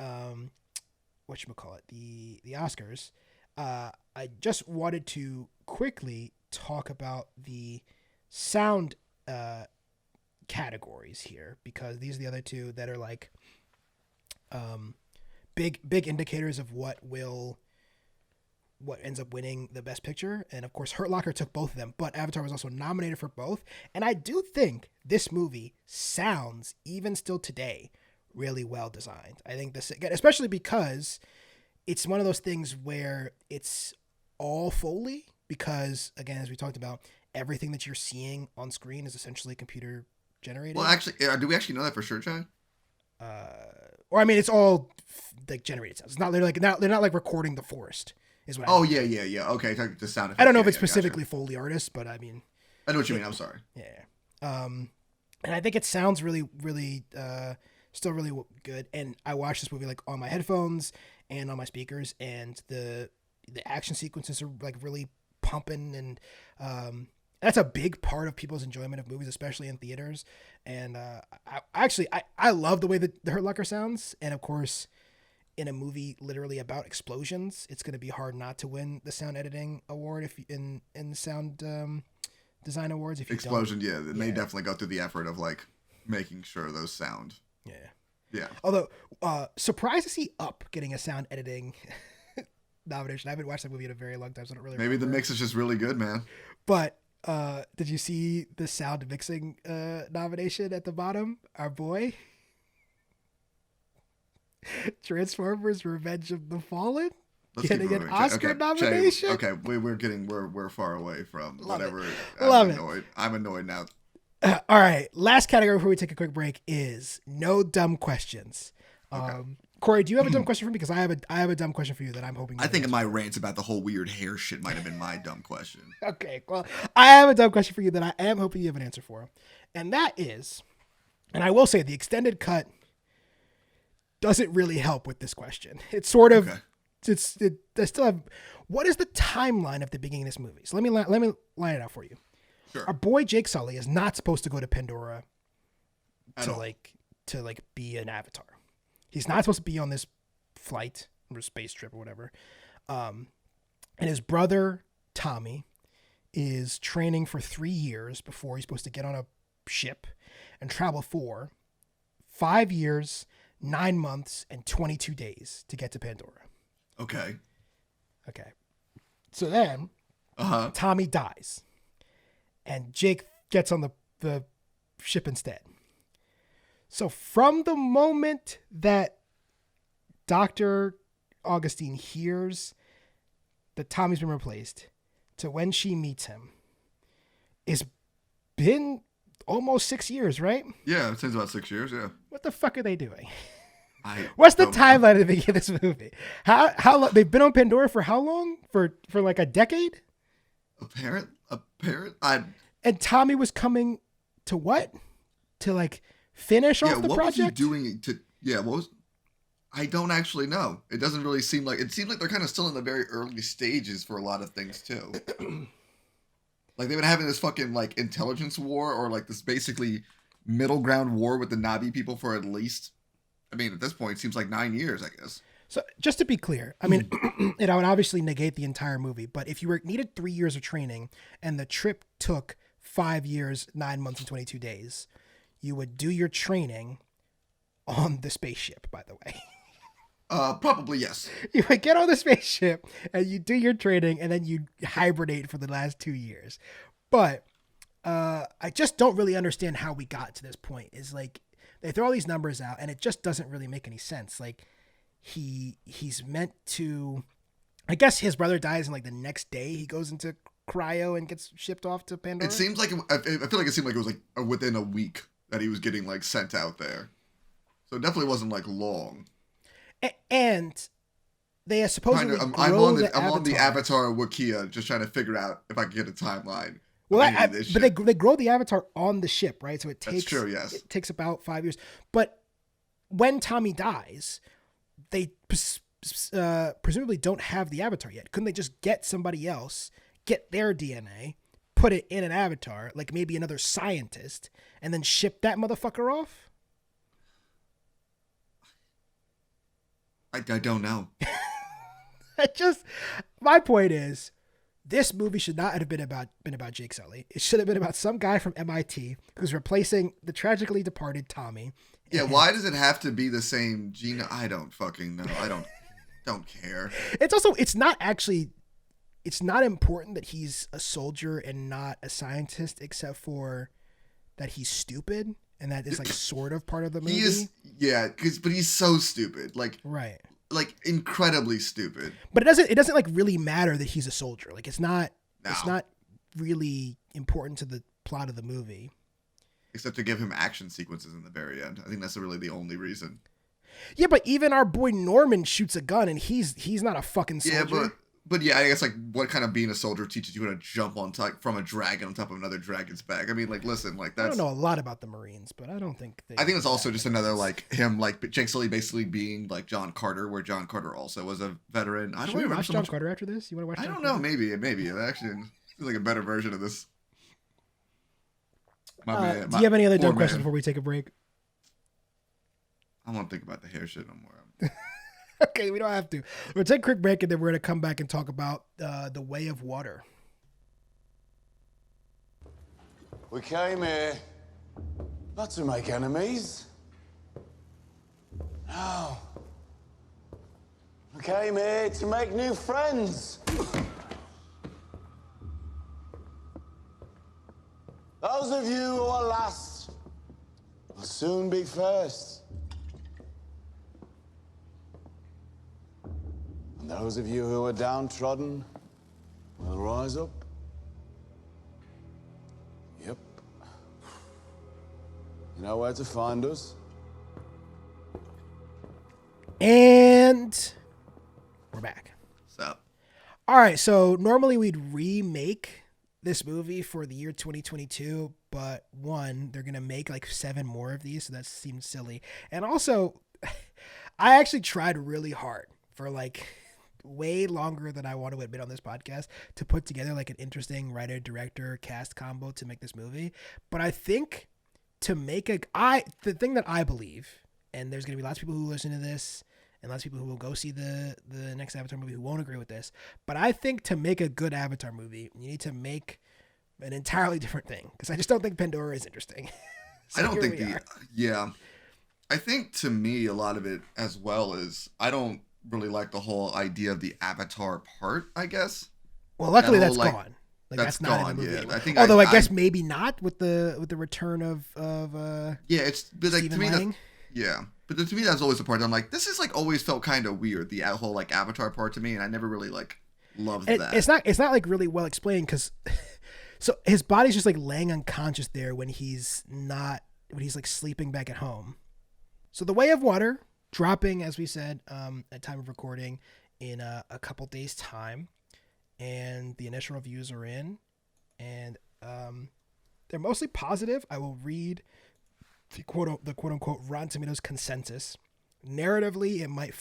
whatchamacallit, the Oscars. I just wanted to quickly talk about the sound categories here, because these are the other two that are like big indicators of what ends up winning the best picture. And of course Hurt Locker took both of them, but Avatar was also nominated for both. And I do think this movie sounds, even still today, really well designed. I think this, especially because it's one of those things where it's all Foley, because again, as we talked about, everything that you're seeing on screen is essentially computer generated. Well, actually, do we actually know that for sure, Chad? Or I mean, it's all like generated sounds. It's not, they're not like recording the forest, is what. Yeah. Okay, the sound effects. I don't know if it's specifically Foley artists, but I mean, I know what you mean. I'm sorry. Yeah. And I think it sounds really, really, still really good. And I watched this movie like on my headphones and on my speakers, and the action sequences are like really pumping, and that's a big part of people's enjoyment of movies, especially in theaters. And I love the way that the Hurt Locker sounds. And of course, in a movie literally about explosions, it's going to be hard not to win the sound editing award if in the sound design awards. If you explosion, they definitely go through the effort of like making sure those sound. Yeah. Although, surprised to see Up getting a sound editing nomination. I haven't watched that movie in a very long time, so I don't really remember. The mix is just really good, man. But did you see the sound mixing nomination at the bottom? Our boy, Transformers: Revenge of the Fallen, getting an Oscar nomination. Okay, we're far away from whatever. I'm annoyed now. All right, last category before we take a quick break is no dumb questions. Okay. Corey, do you have a dumb question for me? Because I have a dumb question for you that I'm hoping. I think my rants about the whole weird hair shit might have been my dumb question. Okay, well, I have a dumb question for you that I am hoping you have an answer for, and that is, and I will say the extended cut doesn't really help with this question. It's sort of, I still have. What is the timeline of the beginning of this movie? So let me line it out for you. Sure. Our boy Jake Sully is not supposed to go to Pandora to be an avatar. He's not supposed to be on this flight or space trip or whatever. And his brother Tommy is training for 3 years before he's supposed to get on a ship and travel for 5 years, 9 months, and 22 days to get to Pandora. Okay. Okay. So then Tommy dies. And Jake gets on the ship instead. So from the moment that Dr. Augustine hears that Tommy's been replaced to when she meets him is been almost 6 years, right? Yeah, it seems about 6 years, yeah. What the fuck are they doing? I What's the don't know. timeline at the beginning of this movie? How long they've been on Pandora for how long? For like a decade? Apparent? And Tommy was coming to what? To like finish off the what project? was he doing to? Yeah, what was? I don't actually know. It doesn't really seem like. It seems like they're kind of still in the very early stages for a lot of things too. Like they've been having this fucking like intelligence war or like this basically middle ground war with the Navi people for at least. I mean, at this point, it seems like 9 years, I guess. So just to be clear, I mean, and I would obviously negate the entire movie, but if you needed 3 years of training and the trip took 5 years, 9 months, and 22 days, you would do your training on the spaceship, by the way. Probably yes. You would get on the spaceship and you do your training and then you hibernate for the last 2 years. But I just don't really understand how we got to this point. Is like they throw all these numbers out and it just doesn't really make any sense. Like he's meant to, I guess his brother dies and like the next day he goes into cryo and gets shipped off to Pandora. It seems like I feel like it seemed like it was like within a week that he was getting like sent out there. So it definitely wasn't like long. And they supposedly I'm grow on the Avatar Wikia just trying to figure out if I can get a timeline. Well, but they grow the Avatar on the ship, right? So it takes, That's true, yes. It takes about 5 years. But when Tommy dies, they presumably don't have the Avatar yet. Couldn't they just get somebody else, get their DNA, put it in an Avatar, like maybe another scientist, and then ship that motherfucker off? I don't know. My point is, this movie should not have been about Jake Sully. It should have been about some guy from MIT who's replacing the tragically departed Tommy. Yeah, why does it have to be the same Gina? I don't fucking know. I don't care. It's not important that he's a soldier and not a scientist, except for that he's stupid, and that is like sort of part of the movie. He is, yeah, but he's so stupid, like right, like incredibly stupid. But it doesn't like really matter that he's a soldier. Like it's not really important to the plot of the movie. Except to give him action sequences in the very end. I think that's really the only reason. Yeah, but even our boy Norman shoots a gun, and he's not a fucking soldier. Yeah, but yeah, I guess like what kind of being a soldier teaches you how to jump on top from a dragon on top of another dragon's back. I mean, like, listen, like that's. I don't know a lot about the Marines, but I don't think. I think it's also just another like him, like Jake Sully basically being like John Carter, where John Carter also was a veteran. I don't Should we remember watch so John much. Carter after this? You want to watch? I John don't Carter? know. Maybe it actually feels like a better version of this. Man, do you have any other poor dumb questions man. before we take a break? I don't think about the hair shit no more. Okay, we don't have to. We'll take a quick break and then we're going to come back and talk about The Way of Water. We came here not to make enemies. No. We came here to make new friends. Those of you who are last will soon be first. And those of you who are downtrodden will rise up. Yep. You know where to find us? And we're back. So All right, so normally we'd remake this movie for the year 2022, but one, they're going to make like 7 more of these, so that seems silly. And also, I actually tried really hard for like way longer than I want to admit on this podcast to put together like an interesting writer, director, cast combo to make this movie. But I think to make the thing that I believe, and there's going to be lots of people who listen to this and lots of people who will go see the next Avatar movie who won't agree with this. But I think to make a good Avatar movie, you need to make an entirely different thing, because I just don't think Pandora is interesting. So I don't think here we are. yeah. I think to me, a lot of it as well is I don't really like the whole idea of the Avatar part, I guess. Well, luckily That whole, that's like, gone. Like that's not gone, in the movie yeah. anymore. I think Although I guess maybe not with the return of yeah, it's but like to Stephen me Lang. that's yeah. But to me that's always the part I'm like, this is like always felt kind of weird, the whole like Avatar part to me, and I never really like loved And that. it's not like really well explained because so his body's just like laying unconscious there when he's like sleeping back at home. So The Way of Water dropping, as we said, at time of recording in a couple days time, and the initial reviews are in, and they're mostly positive. I will read the quote unquote Rotten Tomatoes consensus. Narratively, it might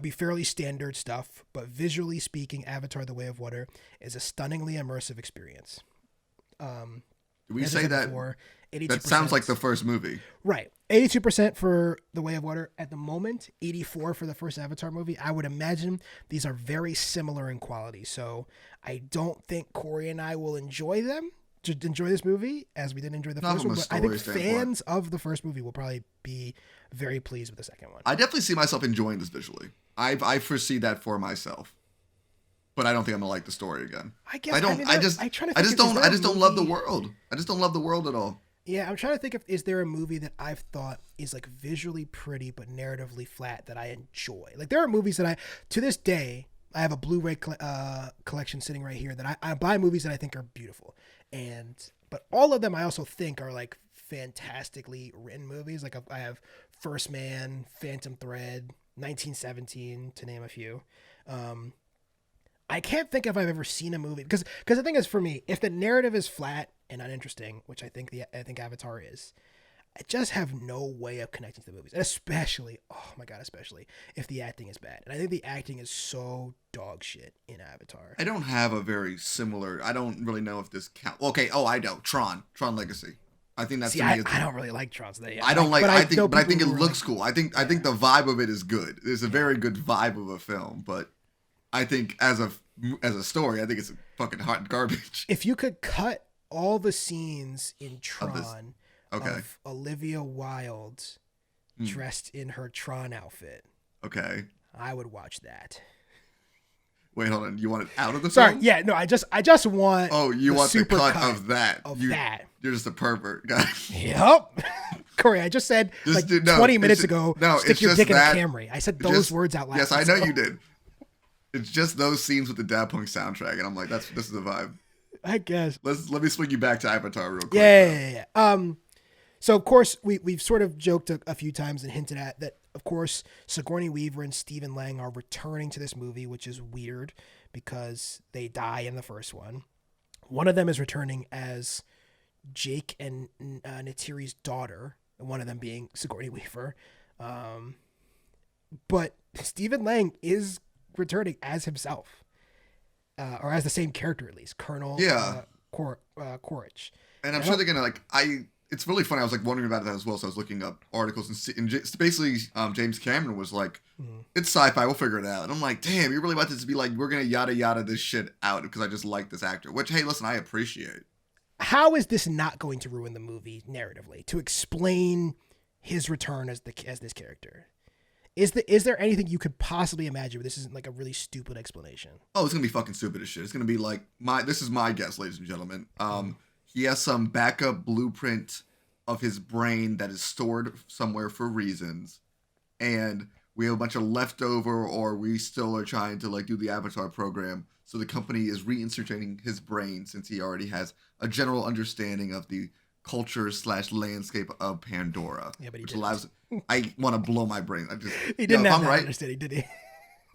be fairly standard stuff, but visually speaking, Avatar: The Way of Water is a stunningly immersive experience. We As I say said that before, 82%. that sounds like the first movie. Right. 82% for The Way of Water at the moment, 84 for the first Avatar movie. I would imagine these are very similar in quality. So I don't think Corey and I will enjoy this movie as we didn't enjoy the Not first from one. a But I think story fans of the first movie will probably be very pleased with the second one. I definitely see myself enjoying this visually. I foresee that for myself. But I don't think I'm gonna like the story again. I guess I don't. I just don't love the world. I just don't love the world at all. Yeah, I'm trying to think is there a movie that I've thought is like visually pretty but narratively flat that I enjoy. Like there are movies that to this day, I have a Blu-ray collection sitting right here that I buy movies that I think are beautiful, but all of them I also think are like fantastically written movies. Like I have First Man, Phantom Thread, 1917 to name a few. I can't think if I've ever seen a movie because the thing is for me, if the narrative is flat and uninteresting, which I think Avatar is, I just have no way of connecting to the movies, and especially if the acting is bad. And I think the acting is so dog shit in Avatar. I don't have a very similar. I don't really know if this count. Okay. Oh, I know. Tron Legacy. I think that's. See, I don't really like Tron. So I don't like. I think it looks like, cool. I think the vibe of it is good. There's a very good vibe of a film, but I think as a story, I think it's fucking hot garbage. If you could cut all the scenes in Tron of Olivia Wilde dressed in her Tron outfit, okay, I would watch that. Wait, hold on. You want it out of the Sorry, film? yeah, no, I just want. Oh, you want the cut of that? That. You're just a pervert, guys. Yep. Corey, I just said 20 minutes ago. Stick your dick in a Camry. I said those words out loud. Yes, I know you did. It's just those scenes with the Daft Punk soundtrack, and I'm like, this is the vibe. I guess. Let me swing you back to Avatar real quick. Yeah. So of course we've sort of joked a few times and hinted at that. Of course, Sigourney Weaver and Stephen Lang are returning to this movie, which is weird because they die in the first one. One of them is returning as Jake and Neytiri's daughter, and one of them being Sigourney Weaver. But Stephen Lang is returning as himself, or as the same character at least, Colonel Quaritch. And I'm sure they're gonna it's really funny. I was like wondering about that as well, so I was looking up articles and basically James Cameron was like, "It's sci-fi, we'll figure it out." And I'm like, "Damn, you really want this to be like we're gonna yada yada this shit out because I just like this actor." Which, hey, listen, I appreciate. How is this not going to ruin the movie narratively to explain his return as this character? Is there anything you could possibly imagine where this isn't like a really stupid explanation? Oh, it's gonna be fucking stupid as shit. It's gonna be like this is my guess, ladies and gentlemen. He has some backup blueprint of his brain that is stored somewhere for reasons, and we have a bunch of leftover, or we still are trying to like do the Avatar program. So the company is reinserting his brain since he already has a general understanding of the culture / landscape of Pandora. Yeah, but which allows. I want to blow my brain. He didn't have that understanding, did he?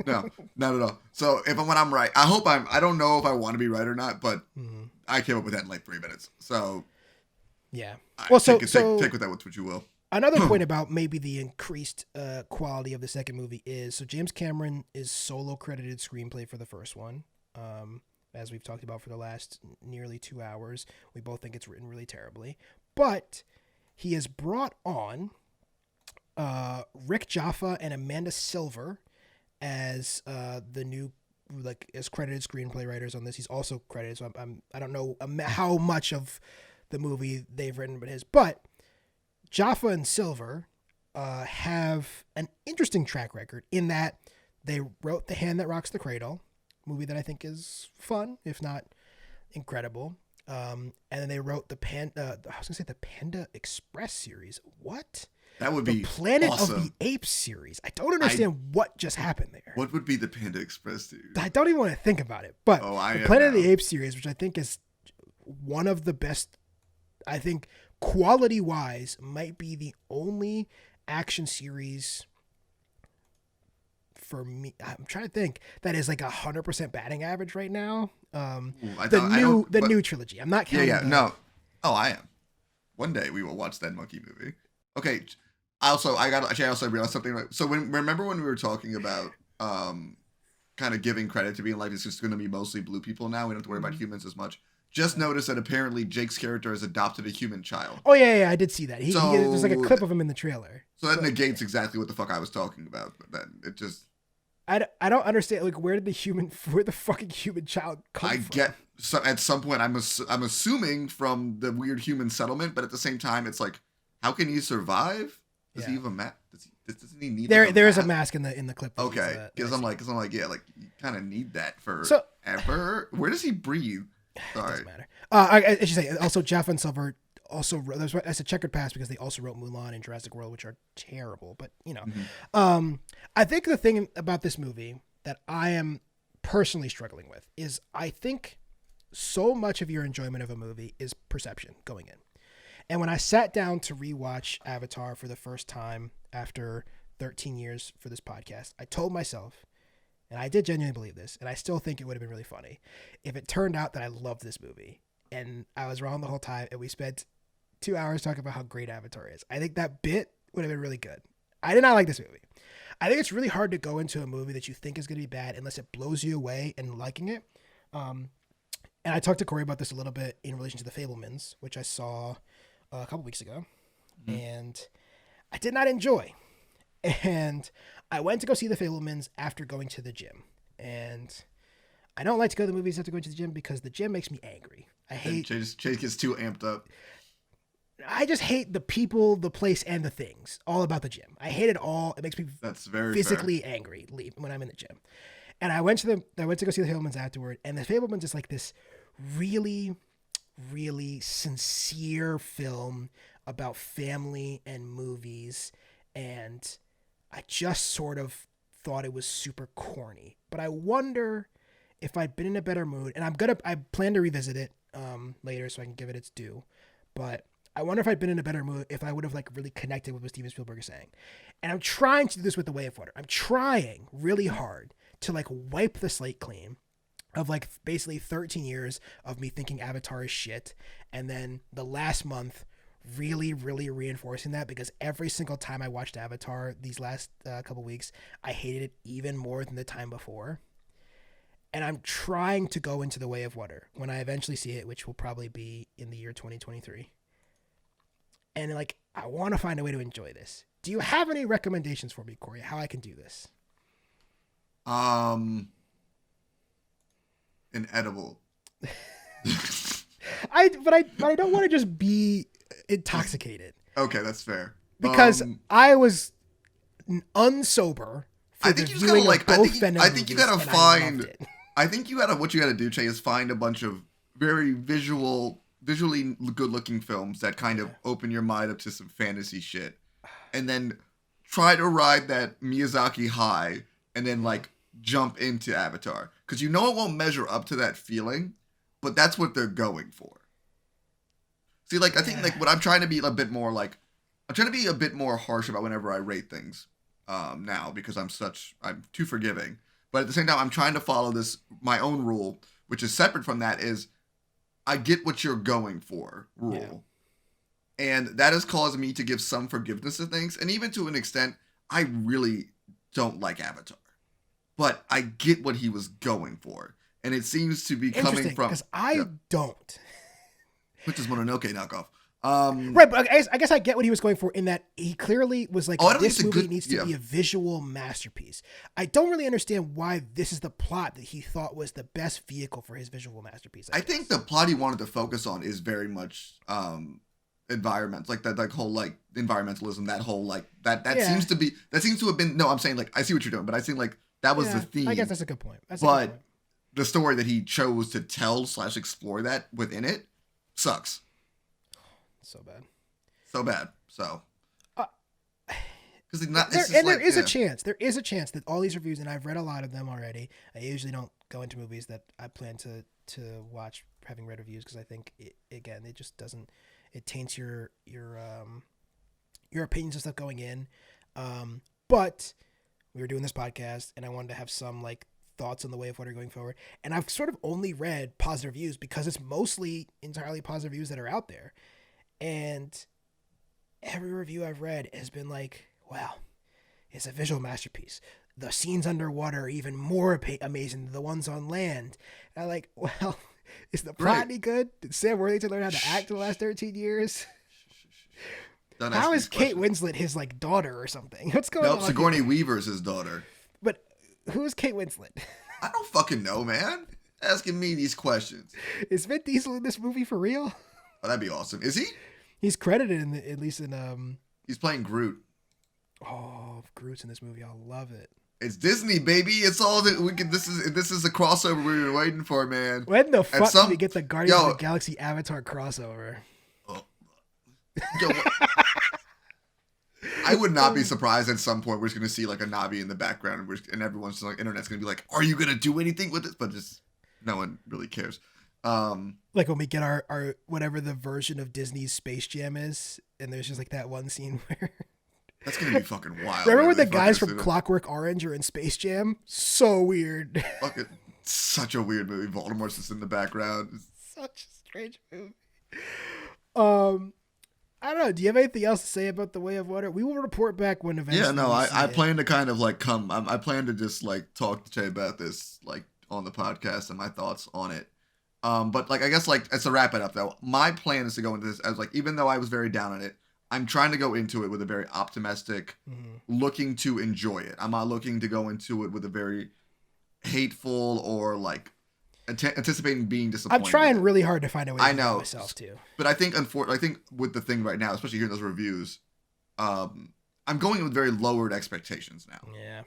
No, not at all. So when I'm right, I don't know if I want to be right or not, but I came up with that in like 3 minutes. So yeah. Well, take with that with what you will. Another point about maybe the increased quality of the second movie is, so James Cameron is solo credited screenplay for the first one. As we've talked about for the last nearly 2 hours, we both think it's written really terribly, but he has brought on Rick Jaffa and Amanda Silver as the new as credited screenplay writers on this. He's also credited, so I don't know how much of the movie they've written but his. But Jaffa and Silver have an interesting track record in that they wrote The Hand That Rocks the Cradle, movie that I think is fun, if not incredible. And then they wrote the Panda Express series. What? That would The be Planet awesome. of the Apes series. I don't understand what just happened there. What would be the Panda Express series? I don't even want to think about it. But I the am Planet of now. the Apes series, which I think is one of the best, I think quality-wise, might be the only action series for me. I'm trying to think that is like 100% batting average right now. The new trilogy. I'm not counting. No. Oh, I am. One day we will watch that monkey movie. Okay. I also realized something. So remember when we were talking about kind of giving credit to being like it's just going to be mostly blue people now. We don't have to worry about humans as much. Just noticed that apparently Jake's character has adopted a human child. Oh yeah, I did see that. There's like a clip of him in the trailer. So that negates exactly what the fuck I was talking about. But then it just. I don't understand. Like, where the fucking human child come from? So at some point I'm assuming from the weird human settlement, but at the same time it's like, how can he survive? Does he even doesn't he need? There is a mask in the clip. Okay, because I'm like yeah, like you kind of need that for So- ever. Where does he breathe? Sorry. Doesn't matter. I should say also Jaffa and Silver also wrote, that's a checkered past because they also wrote Mulan and Jurassic World, which are terrible. But you know, I think the thing about this movie that I am personally struggling with is I think so much of your enjoyment of a movie is perception going in. And when I sat down to rewatch Avatar for the first time after 13 years for this podcast, I told myself, and I did genuinely believe this, and I still think it would have been really funny if it turned out that I loved this movie. And I was wrong the whole time, and we spent 2 hours talking about how great Avatar is. I think that bit would have been really good. I did not like this movie. I think it's really hard to go into a movie that you think is going to be bad unless it blows you away and liking it. And I talked to Corey about this a little bit in relation to The Fabelmans, which I saw a couple weeks ago, and I did not enjoy. And I went to go see The Fabelmans after going to the gym. And I don't like to go to the movies after going to the gym because the gym makes me angry. I hate... Chase gets too amped up. I just hate the people, the place, and the things all about the gym. I hate it all. It makes me physically angry when I'm in the gym. And I went to go see The Fabelmans afterward, and The Fabelmans is like this really, really sincere film about family and movies, and I just sort of thought it was super corny. But I wonder if I'd been in a better mood, and I plan to revisit it later so I can give it its due. But I wonder if I'd been in a better mood if I would have like really connected with what Steven Spielberg is saying. And I'm trying to do this with The Way of Water. I'm trying really hard to like wipe the slate clean of like basically 13 years of me thinking Avatar is shit, and then the last month really, really reinforcing that because every single time I watched Avatar these last couple weeks, I hated it even more than the time before. And I'm trying to go into The Way of Water when I eventually see it, which will probably be in the year 2023. And like, I want to find a way to enjoy this. Do you have any recommendations for me, Corey, how I can do this? An edible. I don't want to just be intoxicated. Okay, that's fair. Because I was unsober for I the think you just viewing gotta like. of both Venom I think you movies, gotta and find. I loved it. I think what you gotta do, Che, is find a bunch of very visually good-looking films that kind of open your mind up to some fantasy shit, and then try to ride that Miyazaki high, and then like jump into Avatar, because you know it won't measure up to that feeling, but that's what they're going for. See, like I think like what I'm trying to be a bit more like, I'm trying to be a bit more harsh about whenever I rate things now because I'm too forgiving. But at the same time, I'm trying to follow my own rule, which is separate from that, is I get what you're going for rule. Yeah. And that has caused me to give some forgiveness to things. And even to an extent, I really don't like Avatar. But I get what he was going for. And it seems to be coming from... because I don't. Which is Mononoke knockoff. Right, but I guess I get what he was going for in that he clearly was like, this movie needs to be a visual masterpiece. I don't really understand why this is the plot that he thought was the best vehicle for his visual masterpiece. I think the plot he wanted to focus on is very much environment, like that, like whole like environmentalism, that whole like that Yeah. seems to have been. No, I'm saying like I see what you're doing, but I think like that was the theme. I guess that's a good point. But the story that he chose to tell / explore that within it sucks. So bad. So bad. So. Because There is a chance. There is a chance that all these reviews, and I've read a lot of them already. I usually don't go into movies that I plan to watch having read reviews because I think it just doesn't. It taints your opinions and stuff going in. But we were doing this podcast, and I wanted to have some like thoughts on the way of what are going forward. And I've sort of only read positive reviews because it's mostly entirely positive reviews that are out there, and every review I've read has been like, wow, it's a visual masterpiece. The scenes underwater are even more amazing than the ones on land. And I'm like, well, is the plot any good? Did Sam Worthington learn how to act in the last 13 years? How is Kate Winslet his like daughter or something? What's going on? Nope, Sigourney Weaver's his daughter. But who's Kate Winslet? I don't fucking know, man. Asking me these questions. Is Vin Diesel in this movie for real? Oh, that'd be awesome. Is he? He's credited at least in He's playing Groot. Oh, Groot's in this movie. I'll love it. It's Disney, baby. It's all that we can. This is a crossover we were waiting for, man. When the fuck did we get the Guardians of the Galaxy Avatar crossover? Yo, I would not be surprised at some point we're just gonna see like a Navi in the background, and everyone's like, internet's gonna be like, "Are you gonna do anything with this?" But just no one really cares. Like when we get our whatever the version of Disney's Space Jam is, and there's just like that one scene where. That's gonna be fucking wild. Remember when the guys from Clockwork Orange are in Space Jam? So weird. Fucking such a weird movie. Voldemort's just in the background. Such a strange movie. I don't know. Do you have anything else to say about The Way of Water? We will report back when events. Yeah, no, I plan to kind of like come. I plan to just like talk to Jay about this like on the podcast and my thoughts on it. But like I guess like to wrap it up though, my plan is to go into this as like even though I was very down on it. I'm trying to go into it with a very optimistic, looking to enjoy it. I'm not looking to go into it with a very hateful or like anticipating being disappointed. I'm trying really hard to find a way to know myself too. But I think with the thing right now, especially hearing those reviews, I'm going with very lowered expectations now. Yeah.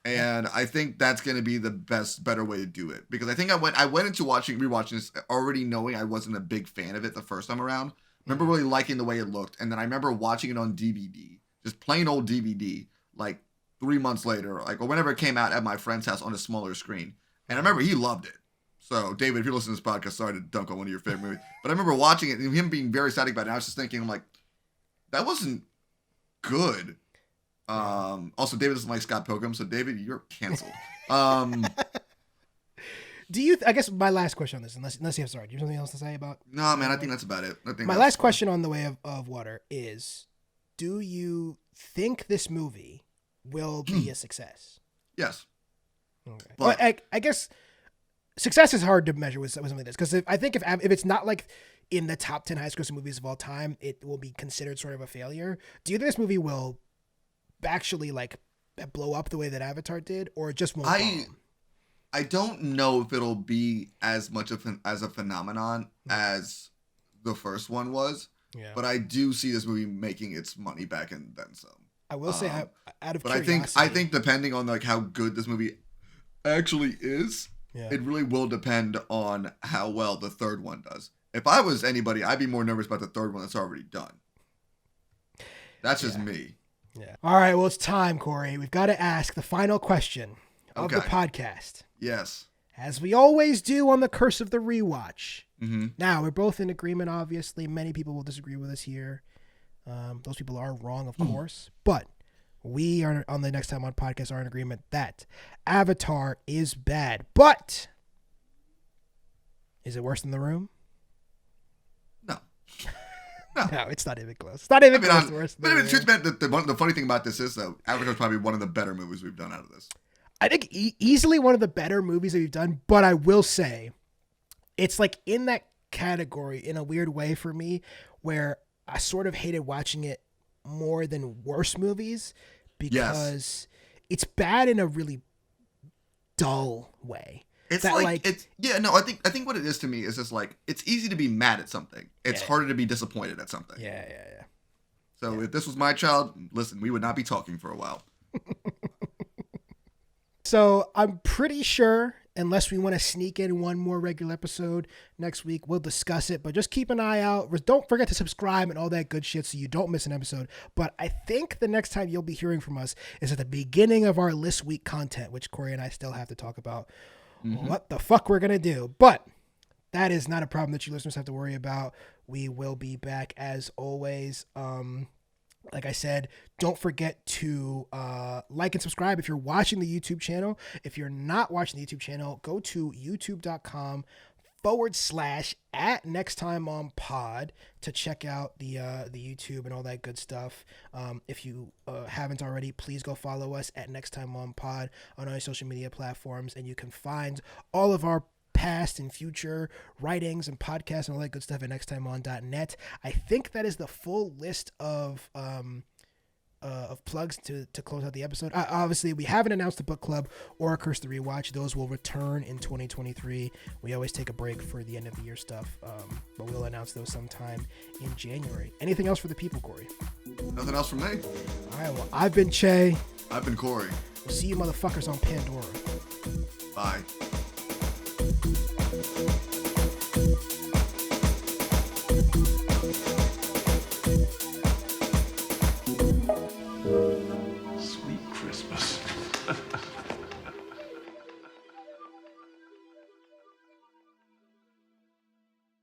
And I think that's going to be the better way to do it because I think I went into rewatching this already knowing I wasn't a big fan of it the first time around. Remember really liking the way it looked, and then I remember watching it on DVD, just plain old DVD, like 3 months later, like or whenever it came out at my friend's house on a smaller screen. And I remember he loved it. So David, if you're listening to this podcast, sorry to dunk on one of your favorite movies, but I remember watching it and him being very ecstatic about it. And I was just thinking, I'm like, that wasn't good. Also, David doesn't like Scott Pilgrim, so David, you're canceled. Do you? I guess my last question on this, unless you have sorry, do you have something else to say about? No, man, I think that's about it. My last question on The Way of Water is: do you think this movie will be a success? Yes. Okay. But I guess success is hard to measure with something like this because I think if it's not like in the top 10 highest grossing movies of all time, it will be considered sort of a failure. Do you think this movie will actually like blow up the way that Avatar did, or it just won't? I don't know if it'll be as much as a phenomenon as the first one was, but I do see this movie making its money back and then some. I will say, out of curiosity, I think depending on like how good this movie actually is, it really will depend on how well the third one does. If I was anybody, I'd be more nervous about the third one that's already done. That's just me. Yeah. All right. Well, it's time, Corey. We've got to ask the final question of the podcast. Yes. As we always do on the Curse of the Rewatch. Mm-hmm. Now, we're both in agreement, obviously. Many people will disagree with us here. Those people are wrong, of course. But we are on the Next Time On podcast are in agreement that Avatar is bad. But is it worse than The Room? No. No, it's not even close. It's not even close to worse than The Room. The funny thing about this is, though, Avatar's probably one of the better movies we've done out of this. I think easily one of the better movies that we've done, but I will say it's like in that category in a weird way for me where I sort of hated watching it more than worse movies because it's bad in a really dull way. It's that, like it's yeah, no, I think what it is to me is just like it's easy to be mad at something. It's harder to be disappointed at something. Yeah. So if this was my child, listen, we would not be talking for a while. So I'm pretty sure, unless we want to sneak in one more regular episode next week, we'll discuss it. But just keep an eye out. Don't forget to subscribe and all that good shit so you don't miss an episode. But I think the next time you'll be hearing from us is at the beginning of our list week content, which Corey and I still have to talk about what the fuck we're going to do. But that is not a problem that you listeners have to worry about. We will be back as always. Like I said, don't forget to like and subscribe if you're watching the YouTube channel. If you're not watching the YouTube channel, go to youtube.com/@nexttimeonpod to check out the YouTube and all that good stuff. If you haven't already, please go follow us at Next Time On Pod on all social media platforms, and you can find all of our past and future writings and podcasts and all that good stuff at nexttimeon.net. I think that is the full list of plugs to close out the episode. Obviously, we haven't announced the book club or Curse the Rewatch. Those will return in 2023. We always take a break for the end of the year stuff, but we'll announce those sometime in January. Anything else for the people, Corey? Nothing else from me. All right, well, I've been Che. I've been Corey. We'll see you motherfuckers on Pandora. Bye.